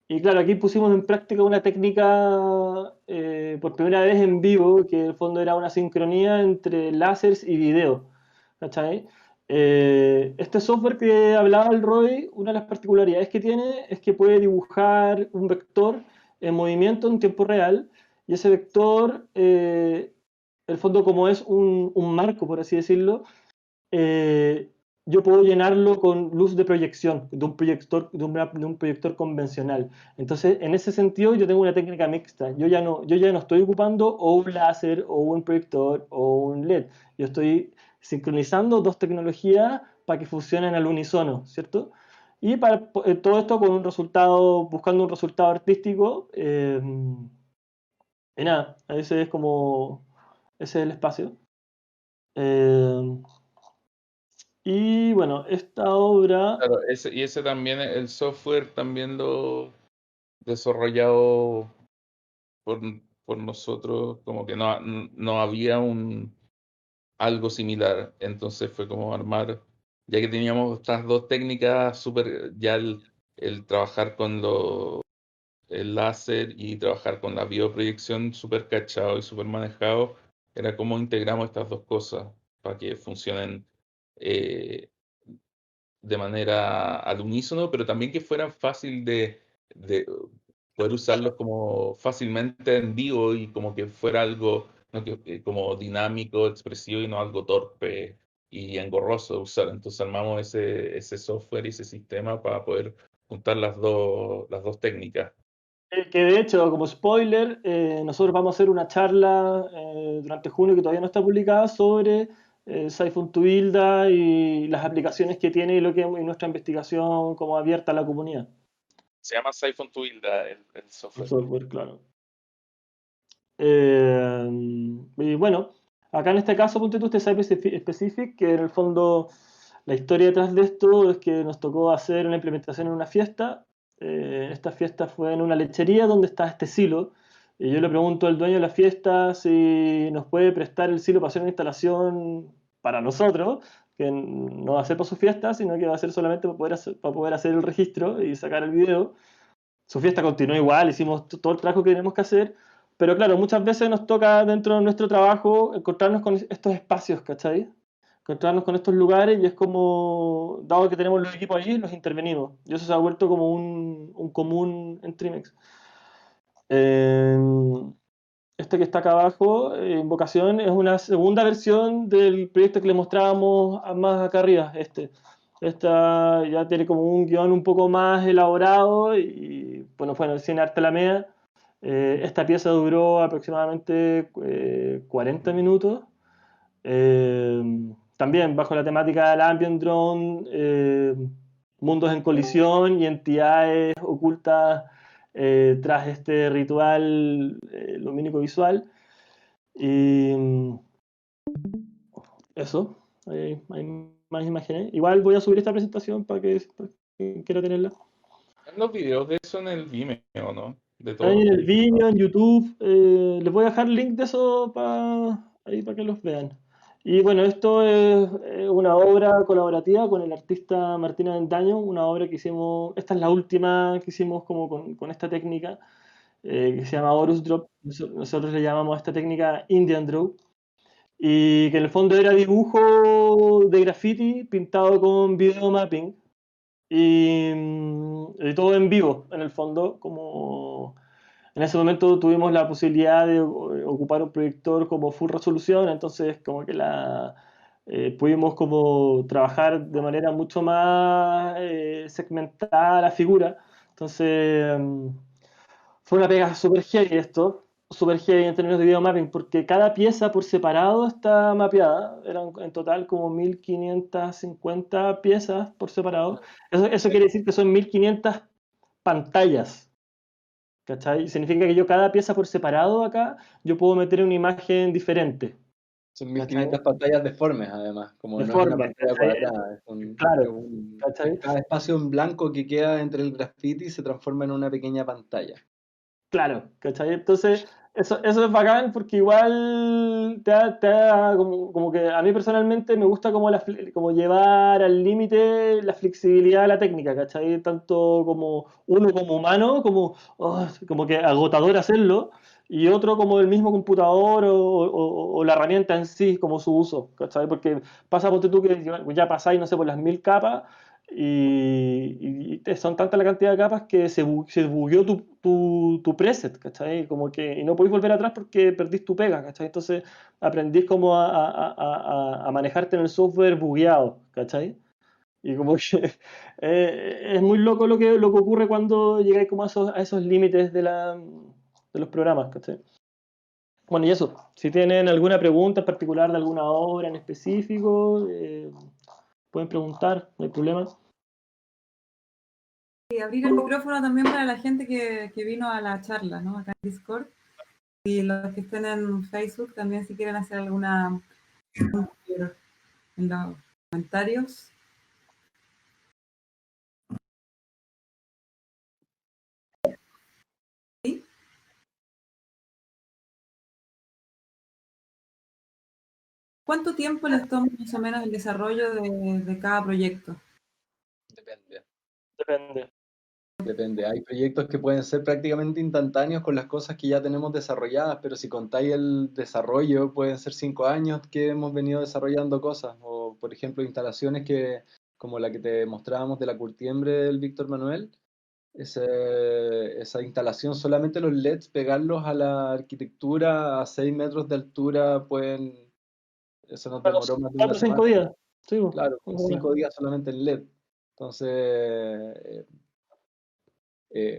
Y claro, aquí pusimos en práctica una técnica por primera vez en vivo, que en el fondo era una sincronía entre láseres y video. ¿Cachai? Este software que hablaba el Roy, una de las particularidades que tiene es que puede dibujar un vector en movimiento en tiempo real, y ese vector, el fondo como es un marco, por así decirlo, yo puedo llenarlo con luz de proyección, de un proyector, de un proyector convencional. Entonces, en ese sentido, yo tengo una técnica mixta. Yo ya no estoy ocupando o un láser, o un proyector, o un LED. Yo estoy sincronizando dos tecnologías para que funcionen al unísono, ¿cierto? Y para todo esto con un resultado, buscando un resultado artístico. Y nada, ese es como, ese es el espacio. Y bueno, esta obra, Claro, y ese también, el software también lo desarrollado por, por nosotros, como que no había algo similar, entonces fue como armar, ya que teníamos estas dos técnicas, súper, ya el trabajar con el láser y trabajar con la bioproyección súper cachado y súper manejado, era como integramos estas dos cosas para que funcionen eh, de manera al unísono, pero también que fueran fácil de poder usarlos como fácilmente en vivo y como que fuera algo ¿no? Como dinámico, expresivo y no algo torpe y engorroso de usar. Entonces armamos ese software y ese sistema para poder juntar las dos técnicas. que de hecho, como spoiler, nosotros vamos a hacer una charla durante junio que todavía no está publicada sobre Siphon to Builda y las aplicaciones que tiene y, y nuestra investigación como abierta a la comunidad. Se llama Siphon to Builda el El software. software, claro. Y bueno, acá en este caso, ponte tú este Site Specific, que en el fondo la historia detrás de esto es que nos tocó hacer una implementación en una fiesta. Esta fiesta fue en una lechería donde está este silo. Y yo le pregunto al dueño de la fiesta si nos puede prestar el silo para hacer una instalación para nosotros, que no va a ser para su fiesta, sino que va a ser solamente para poder hacer el registro y sacar el video. Su fiesta continuó igual, hicimos todo el trabajo que tenemos que hacer, pero claro, muchas veces nos toca dentro de nuestro trabajo encontrarnos con estos espacios, ¿cachai? Encontrarnos con estos lugares y es como, dado que tenemos los equipos allí, los intervenimos. Y eso se ha vuelto como un común en Trimex. Este que está acá abajo, Invocación, es una segunda versión del proyecto que le mostrábamos más acá arriba, este. Esta ya tiene como un guión un poco más elaborado y bueno, fue en el Cine Arte Alameda. Esta pieza duró aproximadamente 40 minutos. También bajo la temática del ambient drone, mundos en colisión y entidades ocultas tras este ritual lumínico visual. Y eso, hay más imágenes. Igual voy a subir esta presentación para que quiera tenerla. Los videos de eso en el Vimeo, ¿no? De todo. Ahí en el vídeo, en YouTube, les voy a dejar el link de eso ahí para que los vean. Y bueno, esto es una obra colaborativa con el artista Martina Avendaño, una obra que hicimos, esta es la última que hicimos como con esta técnica, que se llama Horus Drop. Nosotros le llamamos a esta técnica Indian Draw, y que en el fondo era dibujo de graffiti pintado con video mapping y todo en vivo, en el fondo, como en ese momento tuvimos la posibilidad de ocupar un proyector como full resolución, entonces como que pudimos como trabajar de manera mucho más segmentada la figura. Entonces fue una pega super heavy esto, super heavy en términos de video mapping, porque cada pieza por separado está mapeada. Eran en total como 1550 piezas por separado. Eso quiere decir que son 1500 pantallas. ¿Cachai? Significa que yo cada pieza por separado acá, yo puedo meter una imagen diferente. Son 1500 pantallas deformes, además, como Deformes, no es una pantalla ¿cachai? cuadrada. Claro, ¿cachai? Cada espacio en blanco que queda entre el graffiti se transforma en una pequeña pantalla. Claro, ¿cachai? Entonces, eso es bacán porque igual como que a mí personalmente me gusta como llevar al límite la flexibilidad de la técnica, ¿cachai? Tanto como uno como humano, como que agotador hacerlo, y otro como el mismo computador o la herramienta en sí, como su uso, ¿cachai? Porque ponte tú que ya pasáis, no sé, por las 1000 capas, y son tantas la cantidad de capas que se bugueó tu preset, ¿cachai? Como que, y no podéis volver atrás porque perdís tu pega, ¿cachai? Entonces aprendís como a manejarte en el software bugueado, ¿cachai? Y como que es muy loco lo que ocurre cuando llegáis como a esos límites de los programas, ¿cachai? Bueno, y eso, si tienen alguna pregunta en particular de alguna obra en específico, pueden preguntar, no hay problema. Y abrir el micrófono también para la gente que vino a la charla, ¿no? Acá en Discord. Y los que estén en Facebook también, si quieren hacer alguna pregunta en los comentarios. ¿Sí? ¿Cuánto tiempo les toma más o menos el desarrollo de cada proyecto? Depende. Hay proyectos que pueden ser prácticamente instantáneos con las cosas que ya tenemos desarrolladas, pero si contáis el desarrollo, pueden ser 5 años que hemos venido desarrollando cosas. O, por ejemplo, instalaciones como la que te mostrábamos de la curtiembre del Víctor Manuel. Esa instalación, solamente los LEDs, pegarlos a la arquitectura a 6 metros de altura, eso nos demoró más de una 4 o 5 semana. días. Sí, Claro, 5 días solamente en LED. Entonces,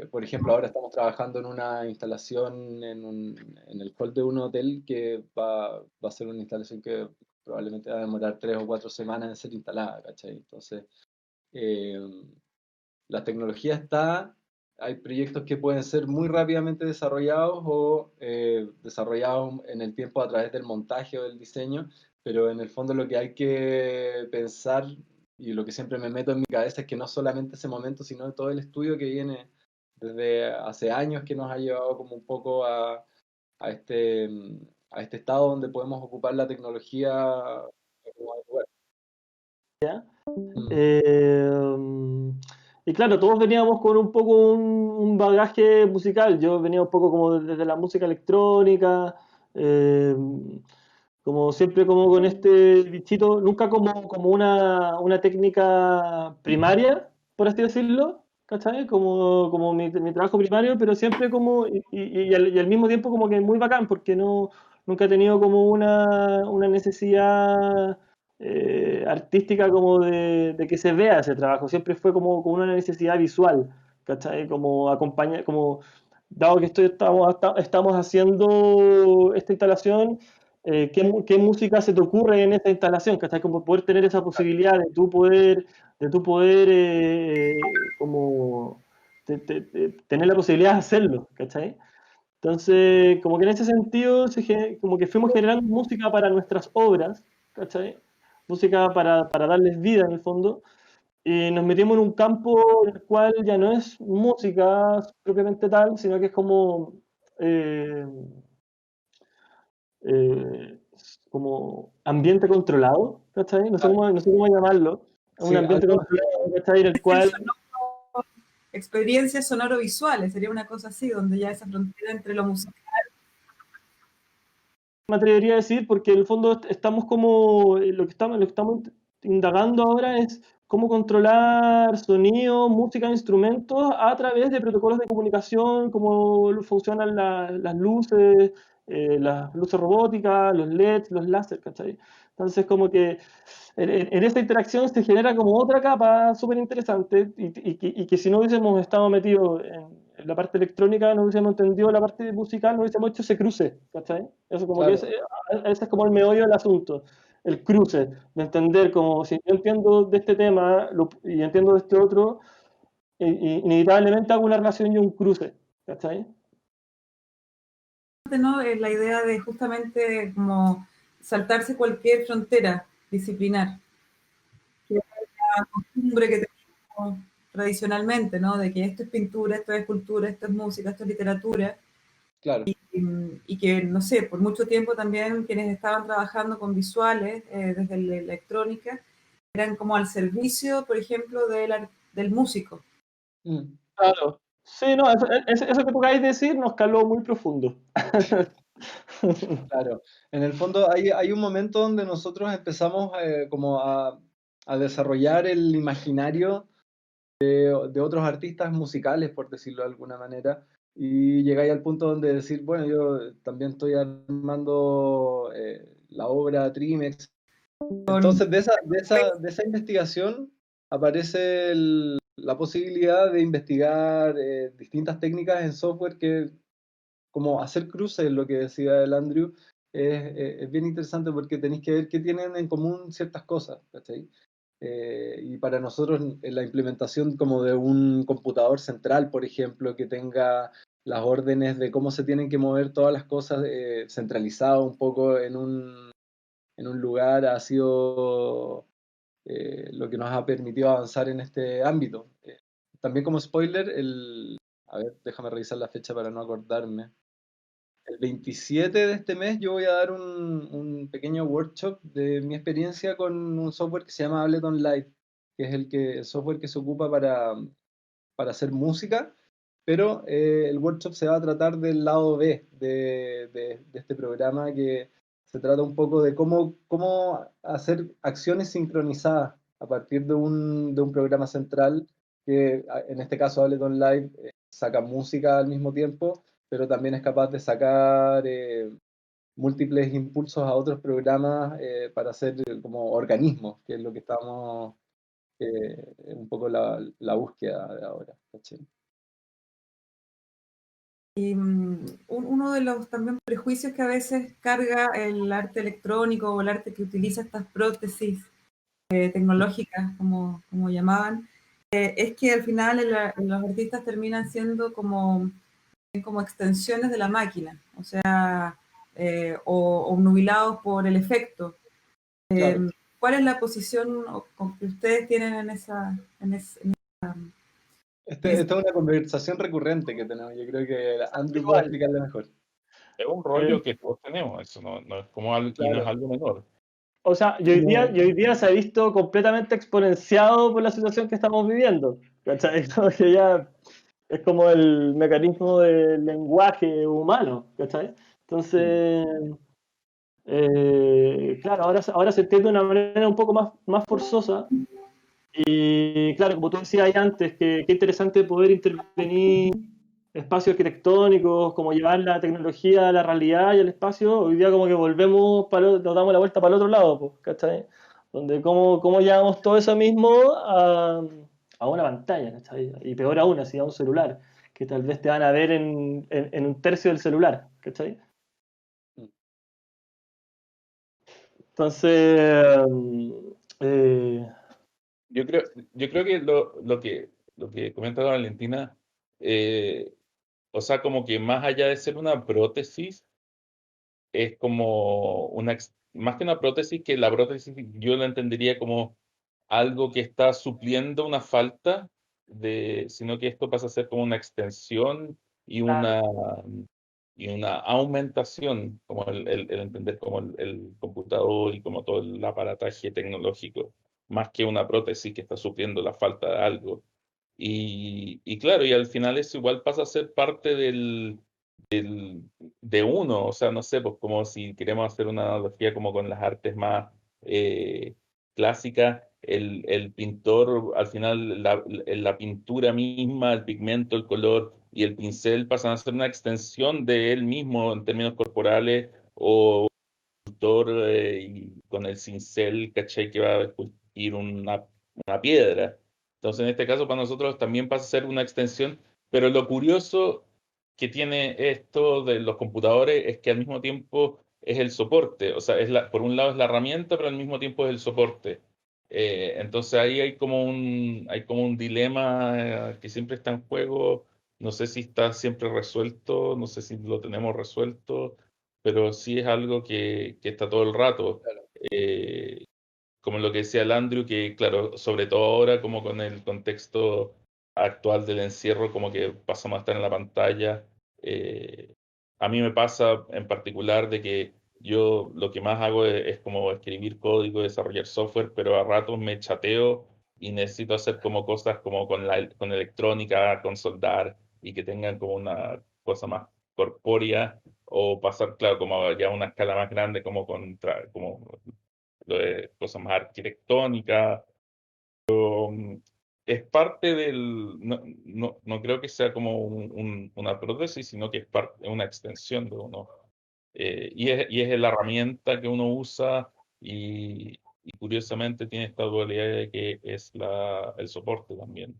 por ejemplo, ahora estamos trabajando en una instalación en el hall de un hotel que va a ser una instalación que probablemente va a demorar 3 o 4 semanas en ser instalada, ¿cachai? Entonces, eh, la tecnología está, hay proyectos que pueden ser muy rápidamente desarrollados o desarrollados en el tiempo a través del montaje o del diseño, pero en el fondo lo que hay que pensar y lo que siempre me meto en mi cabeza es que no solamente ese momento, sino todo el estudio que viene desde hace años que nos ha llevado como un poco a este, a este estado donde podemos ocupar la tecnología como de lugar. Y claro, todos veníamos con un poco un bagaje musical. Yo venía un poco como desde la música electrónica, eh, como siempre como con este bichito, nunca como una técnica primaria, por así decirlo, ¿cachai? Como mi trabajo primario, pero siempre como, y al mismo tiempo como que muy bacán, porque nunca he tenido como una necesidad artística como de que se vea ese trabajo, siempre fue como una necesidad visual, ¿cachai? Como acompañar, como dado que estamos haciendo esta instalación, ¿qué música se te ocurre en esta instalación? ¿Cachai? Como poder tener esa posibilidad de tú poder como tener la posibilidad de hacerlo, ¿cachai? Entonces, como que en ese sentido, como que fuimos generando música para nuestras obras, ¿cachai? Música para darles vida en el fondo. y nos metimos en un campo en el cual ya no es música propiamente tal, sino que es eh, eh, como ambiente controlado, ¿cachai? No sé cómo llamarlo. Es un Sí, ambiente algo, controlado, ¿cachai? En el cual Experiencias sonoro-visuales, sería una cosa así, donde ya esa frontera entre lo musical. me atrevería a decir, porque en el fondo estamos como, lo que estamos indagando ahora es cómo controlar sonido, música, instrumentos a través de protocolos de comunicación, cómo funcionan las luces robóticas, los LEDs, los láser, ¿cachai? Entonces como que en esta interacción se genera como otra capa súper interesante y que si no hubiésemos estado metidos en la parte electrónica, no hubiésemos entendido la parte musical, no hubiésemos hecho ese cruce, ¿cachai? Eso como que claro, ese es como el meollo del asunto, el cruce, de entender como si yo entiendo de este tema y entiendo de este otro, inevitablemente hago una relación y un cruce, ¿cachai? ¿No? Es la idea de justamente como saltarse cualquier frontera disciplinar, que es la costumbre que tenemos tradicionalmente, ¿no? De que esto es pintura, esto es escultura, esto es música, esto es literatura, claro. y que, no sé, por mucho tiempo también quienes estaban trabajando con visuales desde la electrónica eran como al servicio, por ejemplo, del músico. Mm. Claro. Sí, no, eso que tú acabas de decir nos caló muy profundo. Claro, en el fondo hay un momento donde nosotros empezamos como a desarrollar el imaginario de otros artistas musicales, por decirlo de alguna manera, y llegáis al punto donde decir, bueno, yo también estoy armando la obra Trimex. Con, Entonces, de esa investigación aparece la posibilidad de investigar distintas técnicas en software que como hacer cruces, lo que decía el Andrew, es bien interesante porque tenéis que ver qué tienen en común ciertas cosas, ¿cachai? Y para nosotros la implementación como de un computador central, por ejemplo, que tenga las órdenes de cómo se tienen que mover todas las cosas centralizado un poco en un lugar ha sido lo que nos ha permitido avanzar en este ámbito. También como spoiler, a ver, déjame revisar la fecha para no acordarme. El 27 de este mes yo voy a dar un pequeño workshop de mi experiencia con un software que se llama Ableton Live, que es el software que se ocupa para hacer música, pero el workshop se va a tratar del lado B de este programa, que se trata un poco de cómo hacer acciones sincronizadas a partir de un programa central, que en este caso Ableton Live saca música al mismo tiempo, pero también es capaz de sacar múltiples impulsos a otros programas para hacer como organismos, que es lo que estamos un poco la búsqueda de ahora. ¿Cachai? Y uno de los también prejuicios que a veces carga el arte electrónico o el arte que utiliza estas prótesis tecnológicas, como llamaban, es que al final los artistas terminan siendo como extensiones de la máquina, o sea, o obnubilados por el efecto. Claro. ¿Cuál es la posición que ustedes tienen en Esta es una conversación recurrente que tenemos. Yo creo que Andrew puede Igual. explicarle mejor. Es un Eh, rollo que todos tenemos, eso no es como algo, y no es Claro. algo menor. O sea, y hoy día se ha visto completamente exponenciado por la situación que estamos viviendo. ¿Cachai? Como que ya es como el mecanismo del lenguaje humano, ¿cachai? Entonces, claro, ahora se entiende de una manera un poco más forzosa. Y claro, como tú decías ahí antes, que qué interesante poder intervenir espacios arquitectónicos, como llevar la tecnología a la realidad y al espacio. Hoy día como que volvemos, nos damos la vuelta para el otro lado, pues, ¿cachai? Donde cómo llevamos todo eso mismo a una pantalla, ¿cachai? Y peor aún, así a un celular, que tal vez te van a ver en un tercio del celular, ¿cachai? Entonces, eh, Yo creo que lo que comenta Valentina, o sea, como que más allá de ser una prótesis, es como más que una prótesis, que la prótesis yo la entendería como algo que está supliendo una falta, sino que esto pasa a ser como una extensión y una aumentación, como el entender como el computador y como todo el aparataje tecnológico, más que una prótesis que está supliendo la falta de algo. Y claro, y al final eso igual pasa a ser parte de uno, o sea, no sé, pues como si queremos hacer una analogía como con las artes más clásicas, el pintor, al final la pintura misma, el pigmento, el color y el pincel pasan a ser una extensión de él mismo en términos corporales, o el pintor y con el cincel, ¿cachai? Que va a esculpir una piedra. Entonces, en este caso, para nosotros también pasa a ser una extensión, pero lo curioso que tiene esto de los computadores es que al mismo tiempo es el soporte, o sea, por un lado es la herramienta, pero al mismo tiempo es el soporte. Entonces ahí hay como un dilema que siempre está en juego. No sé si está siempre resuelto, no sé si lo tenemos resuelto, pero sí es algo que está todo el rato. Eh, Como lo que decía el Andrew, que claro, sobre todo ahora, como con el contexto actual del encierro, como que pasamos a estar en la pantalla. A mí me pasa en particular de que yo lo que más hago es como escribir código, desarrollar software, pero a ratos me chateo y necesito hacer como cosas como con electrónica, con soldar, y que tengan como una cosa más corpórea, o pasar, claro, como ya a una escala más grande, como como cosas más arquitectónicas. Es parte no creo que sea como una prótesis, sino que es una extensión de uno. Y es la herramienta que uno usa, y curiosamente tiene esta dualidad de que es el soporte también.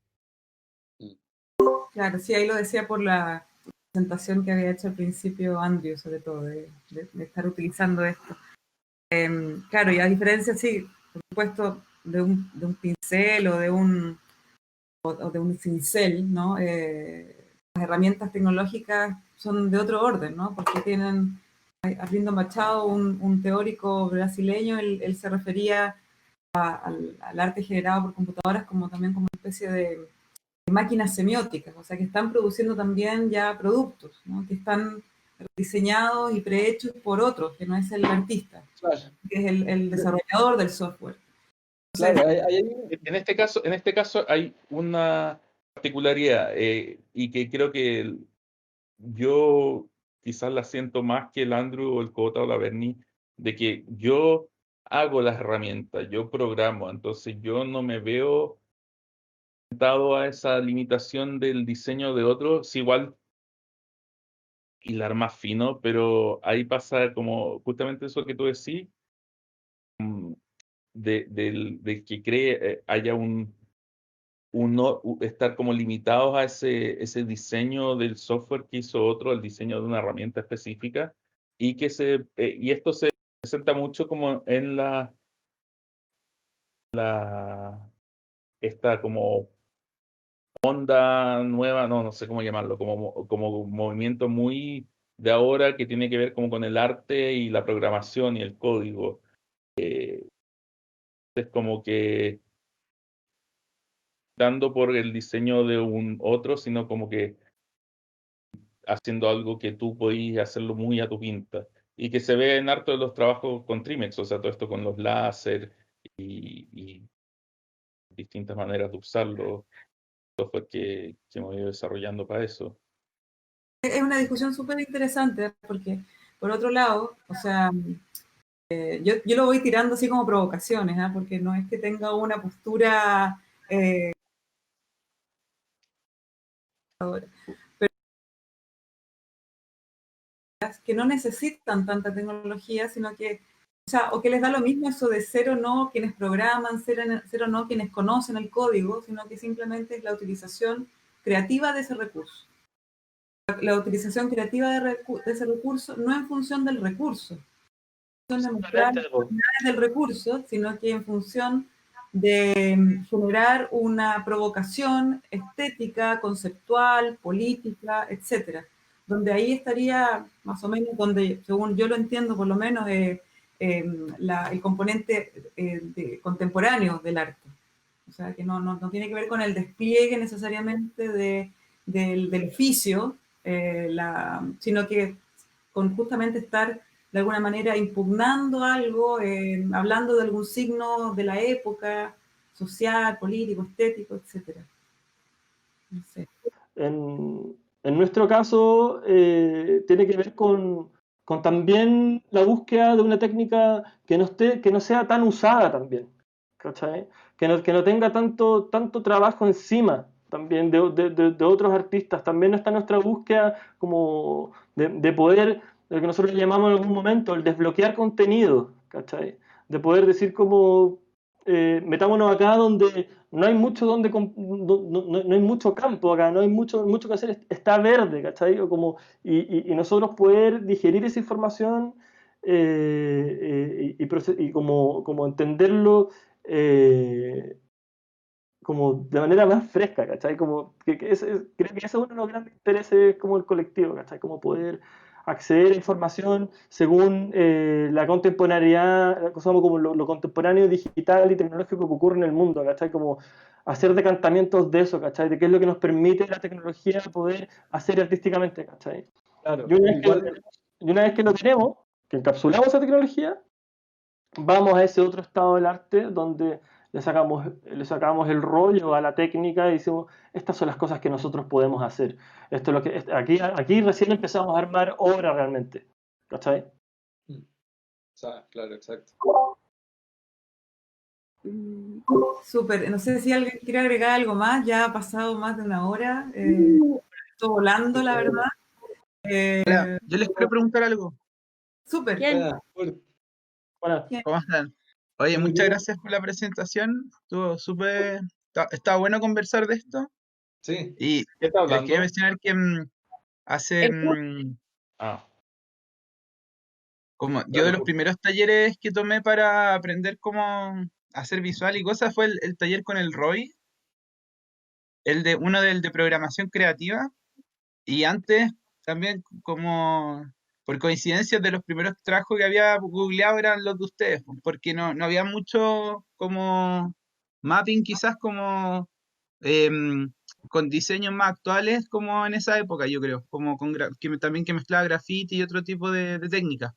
Claro, sí, ahí lo decía por la presentación que había hecho al principio Andrew, sobre todo, de estar utilizando esto. Claro, y a diferencia, sí, por supuesto, de un pincel o de un cincel, ¿no? Las herramientas tecnológicas son de otro orden, ¿no? Porque Arlindo Machado, un teórico brasileño, él se refería al arte generado por computadoras también como una especie de máquinas semióticas, o sea, que están produciendo también ya productos, ¿no? Que están diseñados y prehechos por otros, que no es el artista, Claro, que es el desarrollador del software. claro, En este caso hay una particularidad, y que creo que yo quizás la siento más que el Andrew o el Cota o la Bernie, de que yo hago las herramientas, yo programo, entonces yo no me veo dado a esa limitación del diseño de otros. Sí, igual hilar más fino, pero ahí pasa como justamente eso que tú decís, del que haya estar como limitados a ese diseño del software que hizo otro, el diseño de una herramienta específica, y esto se presenta mucho como en esta como onda nueva, no sé cómo llamarlo, como movimiento muy de ahora, que tiene que ver como con el arte y la programación y el código. Es como que dando por el diseño de un otro, sino como que haciendo algo que tú podías hacerlo muy a tu pinta. Y que se ve en harto de los trabajos con Trimex, o sea, todo esto con los láser y distintas maneras de usarlo, software que hemos ido desarrollando para eso. Es una discusión súper interesante, porque por otro lado, o sea, yo lo voy tirando así como provocaciones, ¿ah? Porque no es que tenga una postura que no necesitan tanta tecnología, sino que, o sea, o que les da lo mismo eso de ser o no quienes programan, ser o no quienes conocen el código, sino que simplemente es la utilización creativa de ese recurso. La utilización creativa de ese recurso no en función del recurso, en función de mostrar las propiedades del recurso, sino que en función de generar una provocación estética, conceptual, política, etcétera, donde ahí estaría más o menos donde, según yo lo entiendo, por lo menos el componente contemporáneo del arte. O sea, que no tiene que ver con el despliegue necesariamente del oficio, sino que con justamente estar de alguna manera impugnando algo, hablando de algún signo de la época, social, político, estético, etc. No sé. En nuestro caso, tiene que ver con también la búsqueda de una técnica que no sea tan usada también, ¿cachai? Que no tenga tanto trabajo encima también de otros artistas. También está nuestra búsqueda como de poder, lo que nosotros llamamos en algún momento, el desbloquear contenido, ¿cachai? De poder decir como, metámonos acá donde no hay mucho no hay mucho campo acá, no hay mucho que hacer, está verde, ¿cachai? O como, y nosotros poder digerir esa información, y como entenderlo, como de manera más fresca, ¿cachai? Como creo que ese es uno de los grandes intereses como el colectivo, ¿cachai? Como poder acceder a información según la contemporaneidad, como lo contemporáneo digital y tecnológico que ocurre en el mundo, ¿cachai? Como hacer decantamientos de eso, ¿cachai? De qué es lo que nos permite la tecnología poder hacer artísticamente, ¿cachai? Claro, Y igual, una vez que lo tenemos, que encapsulamos esa tecnología, vamos a ese otro estado del arte donde le sacamos el rollo a la técnica y decimos, estas son las cosas que nosotros podemos hacer. Esto es lo que, aquí recién empezamos a armar obra realmente. ¿Cachai? claro, exacto. Súper, no sé si alguien quiere agregar algo más, ya ha pasado más de una hora, estoy volando, la verdad. Hola, yo les quiero preguntar algo. Súper. Bien. Bueno, ¿Cómo están? Oye, Muy muchas bien. gracias por la presentación. Estuvo súper. Estaba bueno conversar de esto. Sí, Y ¿Qué está les hablando? quería mencionar que hace. Ah, Como yo dale, de los Julio. primeros talleres que tomé para aprender cómo hacer visual y cosas fue el taller con el Roy, uno del de programación creativa. Y antes también, como por coincidencia, de los primeros trabajos que había googleado eran los de ustedes, pues, porque no había mucho como mapping, quizás como em, con diseños más actuales como en esa época, yo creo, como también que mezclaba graffiti y otro tipo de técnicas,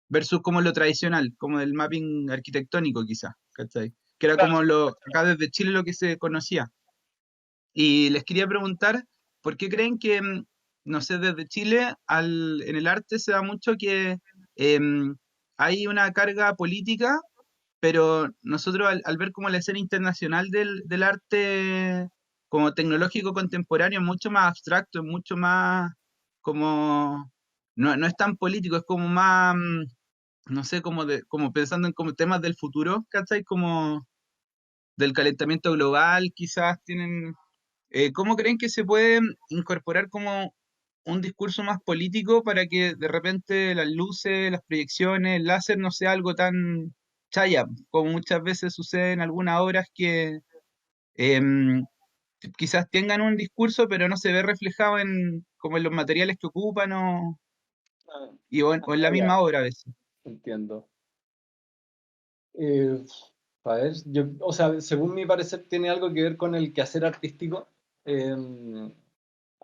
versus como lo tradicional, como el mapping arquitectónico quizás, ¿cachai? Que era como acá desde Chile lo que se conocía. Y les quería preguntar, ¿por qué creen que, no sé, desde Chile en el arte se da mucho que hay una carga política, pero nosotros al ver como la escena internacional del arte como tecnológico contemporáneo es mucho más abstracto, es mucho más como, no es tan político, es como más, no sé, como pensando en como temas del futuro, ¿cachai? Como del calentamiento global, quizás tienen ¿cómo creen que se puede incorporar como un discurso más político para que de repente las luces, las proyecciones, el láser no sea algo tan chaya, como muchas veces sucede en algunas obras que em, quizás tengan un discurso pero no se ve reflejado como en los materiales que ocupan o en la ya, misma obra a veces? entiendo. A ver, o sea, según mi parecer tiene algo que ver con el quehacer artístico.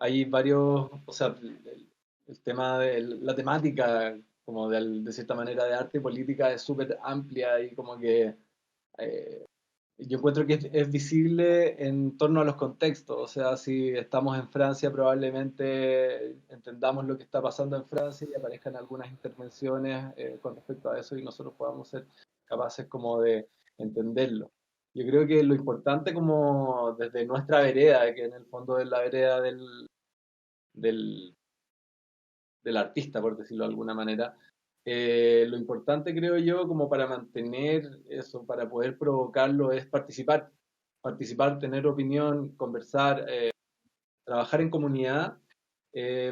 Hay varios, o sea, el tema de la temática, como de cierta manera de arte y política es súper amplia y como que eh, yo encuentro que es visible en torno a los contextos. O sea, si estamos en Francia, probablemente entendamos lo que está pasando en Francia y aparezcan algunas intervenciones con respecto a eso y nosotros podamos ser capaces como de entenderlo. Yo creo que lo importante como desde nuestra vereda, que en el fondo es la vereda del, del artista, por decirlo de alguna manera, lo importante creo yo como para mantener eso, para poder provocarlo, es participar, tener opinión, conversar, trabajar en comunidad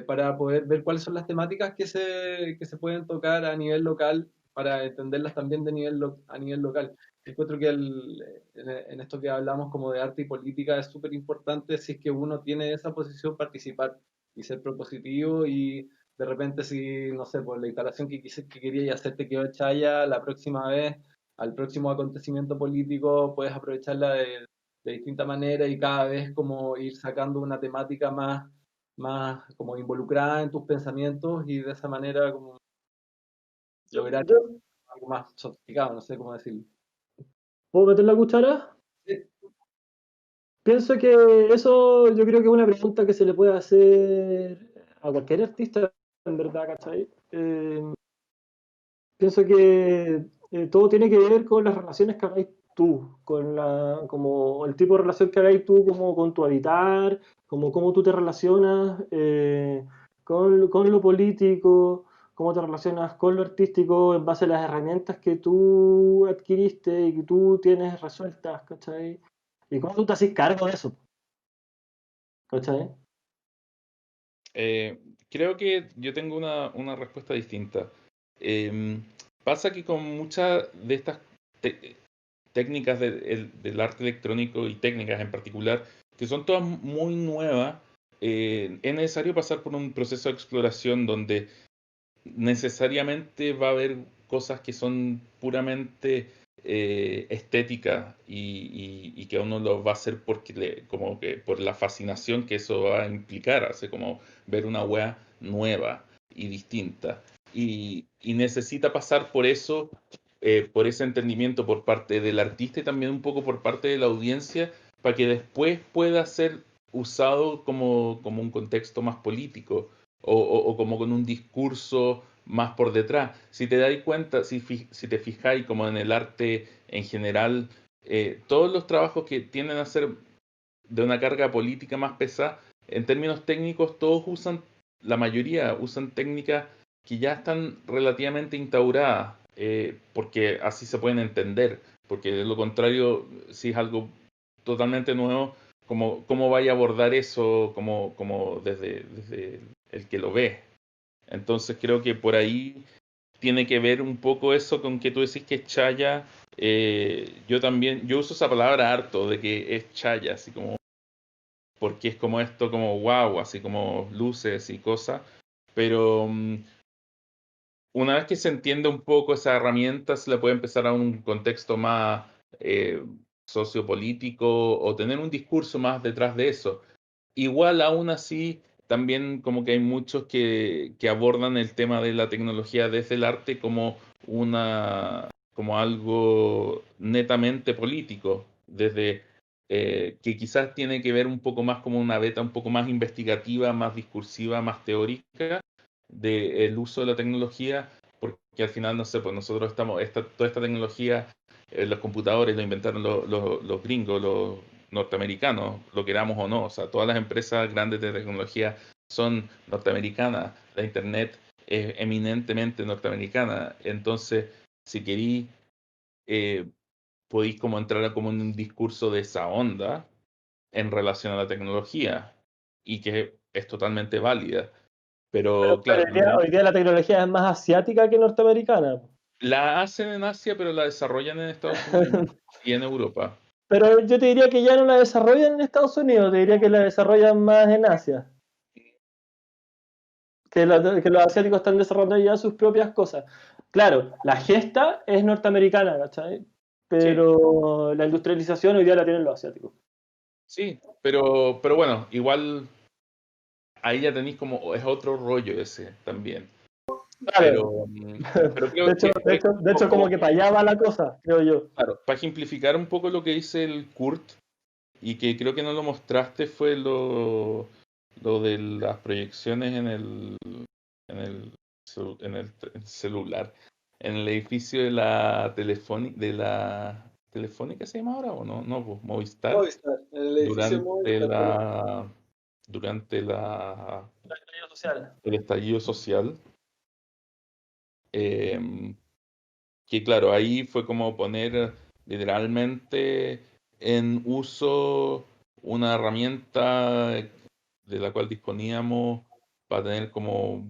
para poder ver cuáles son las temáticas que se pueden tocar a nivel local, para entenderlas también a nivel local. Encuentro que en esto que hablamos como de arte y política es súper importante, si es que uno tiene esa posición, participar y ser propositivo y de repente si, no sé, por la instalación que quería hacer te quedó hecha ya, la próxima vez, al próximo acontecimiento político, puedes aprovecharla de distinta manera y cada vez como ir sacando una temática más como involucrada en tus pensamientos y de esa manera como lograr algo más sofisticado, no sé cómo decirlo. ¿Puedo meter la cuchara? Sí. Pienso que eso yo creo que es una pregunta que se le puede hacer a cualquier artista, en verdad, ¿cachai? Pienso que todo tiene que ver con las relaciones que hagáis tú, como el tipo de relación que hagáis tú como con tu habitar, como cómo tú te relacionas con lo político, cómo te relacionas con lo artístico en base a las herramientas que tú adquiriste y que tú tienes resueltas, ¿cachai? Y cómo tú te haces cargo de eso, ¿cachai? Creo que yo tengo una respuesta distinta. Pasa que con muchas de estas técnicas del arte electrónico y técnicas en particular, que son todas muy nuevas, es necesario pasar por un proceso de exploración donde necesariamente va a haber cosas que son puramente estéticas y que a uno lo va a hacer porque como que por la fascinación que eso va a implicar, hace como ver una wea nueva y distinta. Y necesita pasar por eso, por ese entendimiento por parte del artista y también un poco por parte de la audiencia, para que después pueda ser usado como un contexto más político o como con un discurso más por detrás. Si te dais cuenta, si te fijáis como en el arte en general, todos los trabajos que tienden a ser de una carga política más pesada, en términos técnicos, la mayoría usan técnicas que ya están relativamente instauradas, porque así se pueden entender, porque de lo contrario, si es algo totalmente nuevo, cómo vaya a abordar eso como desde el que lo ve. Entonces creo que por ahí tiene que ver un poco eso con que tú decís que es chaya. Yo uso esa palabra harto, de que es chaya, así como, porque es como esto, como wow, así como luces y cosas. Pero una vez que se entiende un poco esa herramienta, se le puede empezar a un contexto más sociopolítico o tener un discurso más detrás de eso. Igual, aún así, también como que hay muchos que abordan el tema de la tecnología desde el arte como algo netamente político, desde que quizás tiene que ver un poco más como una beta un poco más investigativa, más discursiva, más teórica del uso de la tecnología, porque al final, no sé, pues nosotros toda esta tecnología, los computadores lo inventaron los gringos, los norteamericanos, lo queramos o no. O sea, todas las empresas grandes de tecnología son norteamericanas. La Internet es eminentemente norteamericana. Entonces, si querí, podéis como entrar como en un discurso de esa onda en relación a la tecnología y que es totalmente válida. Pero Pero claro, hoy día la tecnología es más asiática que norteamericana. la hacen en Asia, pero la desarrollan en Estados Unidos y en Europa. Pero yo te diría que ya no la desarrollan en Estados Unidos, te diría que la desarrollan más en Asia. Que los asiáticos están desarrollando ya sus propias cosas. Claro, la gesta es norteamericana, ¿cachai? Pero la industrialización hoy día la tienen los asiáticos. Sí, pero bueno, igual ahí ya tenéis como, es otro rollo ese también. Claro. Pero creo De hecho, como que para allá va la cosa, creo yo. claro, para ejemplificar un poco lo que dice el Kurt, y que creo que no lo mostraste, fue lo de las proyecciones en el celular, en el edificio de la Telefónica, ¿se llama ahora o no? No, pues, Movistar. Movistar, en el edificio Movistar. Durante Social. el estallido social. Que claro, ahí fue como poner literalmente en uso una herramienta de la cual disponíamos para tener como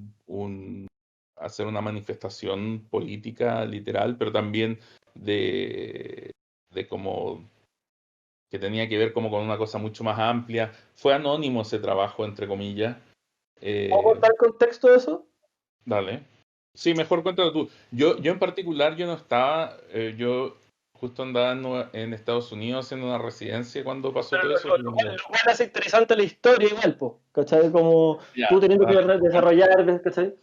hacer una manifestación política literal, pero también de como que tenía que ver como con una cosa mucho más amplia. Fue anónimo ese trabajo, entre comillas. ¿Puedo contar el contexto de eso? Dale. Sí, mejor cuéntalo tú. Yo en particular, yo no estaba, yo justo andaba en Estados Unidos haciendo una residencia cuando pasó Pero todo eso. lo cual hace interesante la historia igual, po, ¿cachai? Como Ya, tú teniendo que vale. desarrollar, ¿cachai?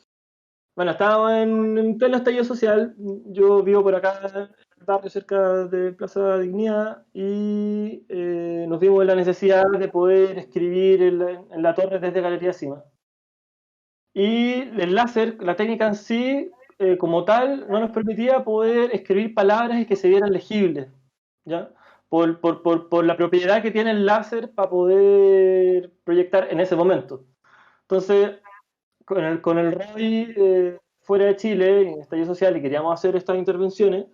Bueno, estábamos en pleno estallido social. Yo vivo por acá, en el barrio cerca de Plaza Dignidad, y nos vimos en la necesidad de poder escribir en la torre desde Galería Cima. Y el láser, la técnica en sí, como tal, no nos permitía poder escribir palabras y que se vieran legibles, ¿ya? Por la propiedad que tiene el láser para poder proyectar en ese momento. Entonces, con el ROI fuera de Chile, en estallido social, y queríamos hacer estas intervenciones,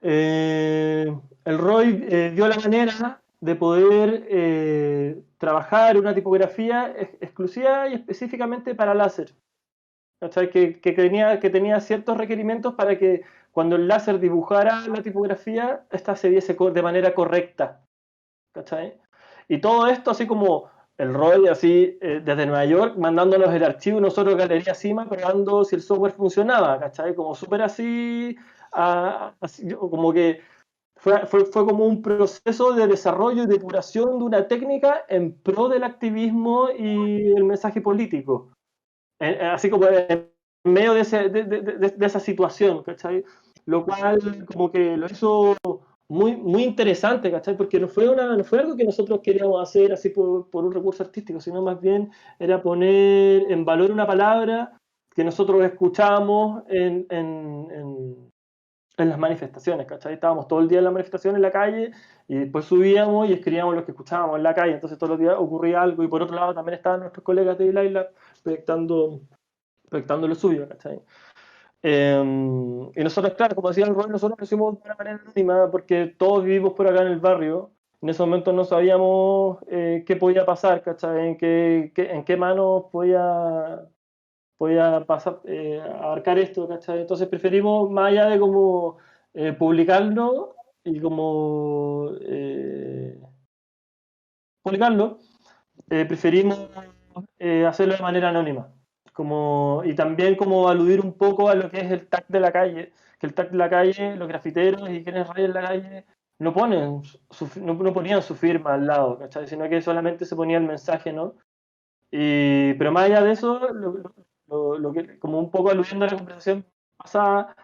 el ROI dio la manera de poder trabajar una tipografía exclusiva y específicamente para láser. ¿Cachai? Que tenía ciertos requerimientos para que cuando el láser dibujara la tipografía, esta se viese de manera correcta. ¿Cachai? Y todo esto así como el ROI así desde Nueva York mandándonos el archivo y nosotros Galería Cima probando si el software funcionaba, ¿cachai? Como súper así, como que fue como un proceso de desarrollo y depuración de una técnica en pro del activismo y el mensaje político. Así como en medio de esa situación, ¿cachai? Lo cual como que lo hizo muy, muy interesante, ¿cachai? Porque no fue algo que nosotros queríamos hacer así por un recurso artístico, sino más bien era poner en valor una palabra que nosotros escuchamos en las manifestaciones, ¿cachai? Estábamos todo el día en la manifestación en la calle y después subíamos y escribíamos lo que escuchábamos en la calle, entonces todos los días ocurría algo y por otro lado también estaban nuestros colegas de Laila proyectando lo suyo, ¿cachai? Y nosotros, claro, como decía el Roy, nosotros lo hicimos de una manera anónima porque todos vivimos por acá en el barrio. En ese momento no sabíamos qué podía pasar, ¿cachai? En qué manos podía pasar, abarcar esto, ¿cachai? Entonces preferimos, más allá de como publicarlo y como publicarlo, preferimos hacerlo de manera anónima. Y también como aludir un poco a lo que es el tag de la calle, que el tag de la calle, los grafiteros y quienes rayan la calle no ponían su firma al lado, ¿cachai? Sino que solamente se ponía el mensaje, ¿no? Pero más allá de eso, lo que, como un poco aludiendo a la conversación pasada,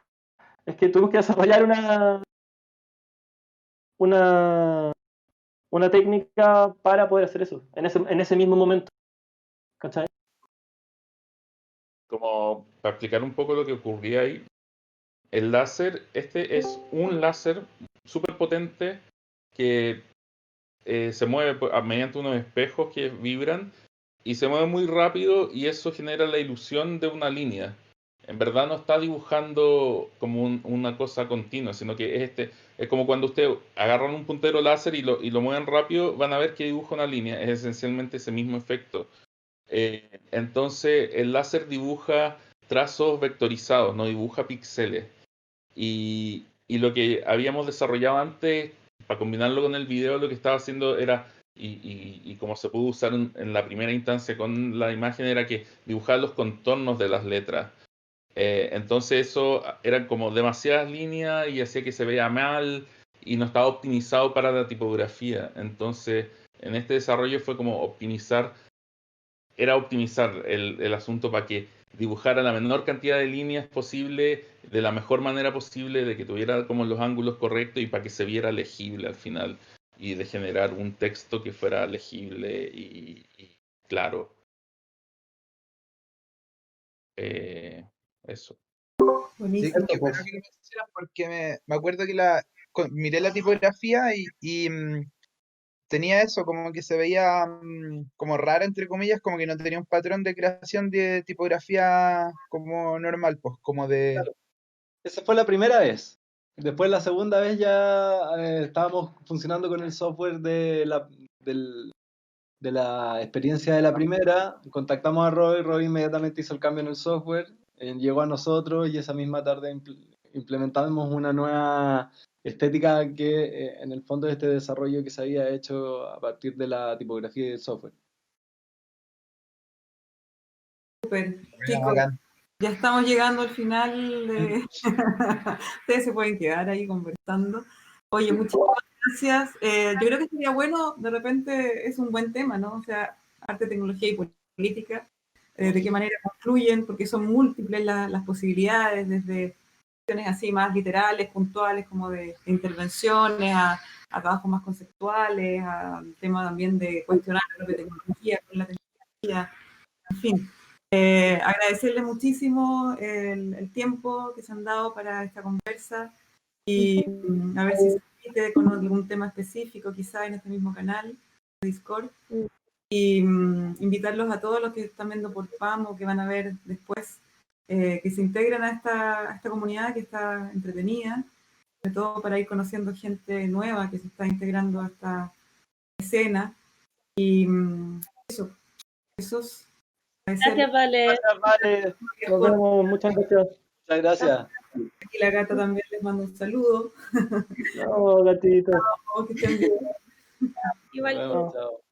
es que tuvimos que desarrollar una, una técnica para poder hacer eso, en ese mismo momento, ¿cachai? Como para explicar un poco lo que ocurría ahí, el láser, este es un láser súper potente que se mueve mediante unos espejos que vibran y se mueve muy rápido y eso genera la ilusión de una línea. En verdad no está dibujando como una cosa continua, sino que es como cuando usted agarran un puntero láser y lo mueven rápido, van a ver que dibuja una línea. Es esencialmente ese mismo efecto. Entonces el láser dibuja trazos vectorizados, no dibuja píxeles. Y lo que habíamos desarrollado antes, para combinarlo con el video, lo que estaba haciendo era, y como se pudo usar en la primera instancia con la imagen, era que dibujaba los contornos de las letras. Entonces eso eran como demasiadas líneas y hacía que se vea mal y no estaba optimizado para la tipografía. Entonces en este desarrollo fue como optimizar el asunto para que dibujara la menor cantidad de líneas posible, de la mejor manera posible, de que tuviera como los ángulos correctos y para que se viera legible al final y de generar un texto que fuera legible y claro. Eso. Sí, Buenísimo. qué bueno que lo mencionas porque me acuerdo que miré la tipografía y tenía eso, como que se veía como rara, entre comillas, como que no tenía un patrón de creación de tipografía como normal, pues como de... Claro. Esa fue la primera vez. Después la segunda vez ya estábamos funcionando con el software de la experiencia de la primera. Contactamos a Roy inmediatamente hizo el cambio en el software, llegó a nosotros y esa misma tarde implementamos una nueva estética que en el fondo es este desarrollo que se había hecho a partir de la tipografía y del software. Súper, Bueno, chicos. bacán. Ya estamos llegando al final. Ustedes se pueden quedar ahí conversando. Oye, muchísimas gracias. Yo creo que sería bueno, de repente es un buen tema, ¿no? O sea, arte, tecnología y política, de qué manera confluyen, porque son múltiples las posibilidades, desde cuestiones así más literales, puntuales, como de intervenciones, a trabajos más conceptuales, a tema también de cuestionar la propia tecnología, con la tecnología, en fin. Agradecerles muchísimo el tiempo que se han dado para esta conversa y a ver si se repite con algún tema específico, quizá en este mismo canal de Discord. Y invitarlos a todos los que están viendo por PAM o que van a ver después, que se integren a esta comunidad que está entretenida, sobre todo para ir conociendo gente nueva que se está integrando a esta escena. Y eso. Gracias, Vale. Gracias, Vale. Nos vemos. Muchas gracias. Muchas gracias. Aquí la Gata también les mando un saludo. No, gatito. Que estén bien. Nos Igual vemos, tú. chao.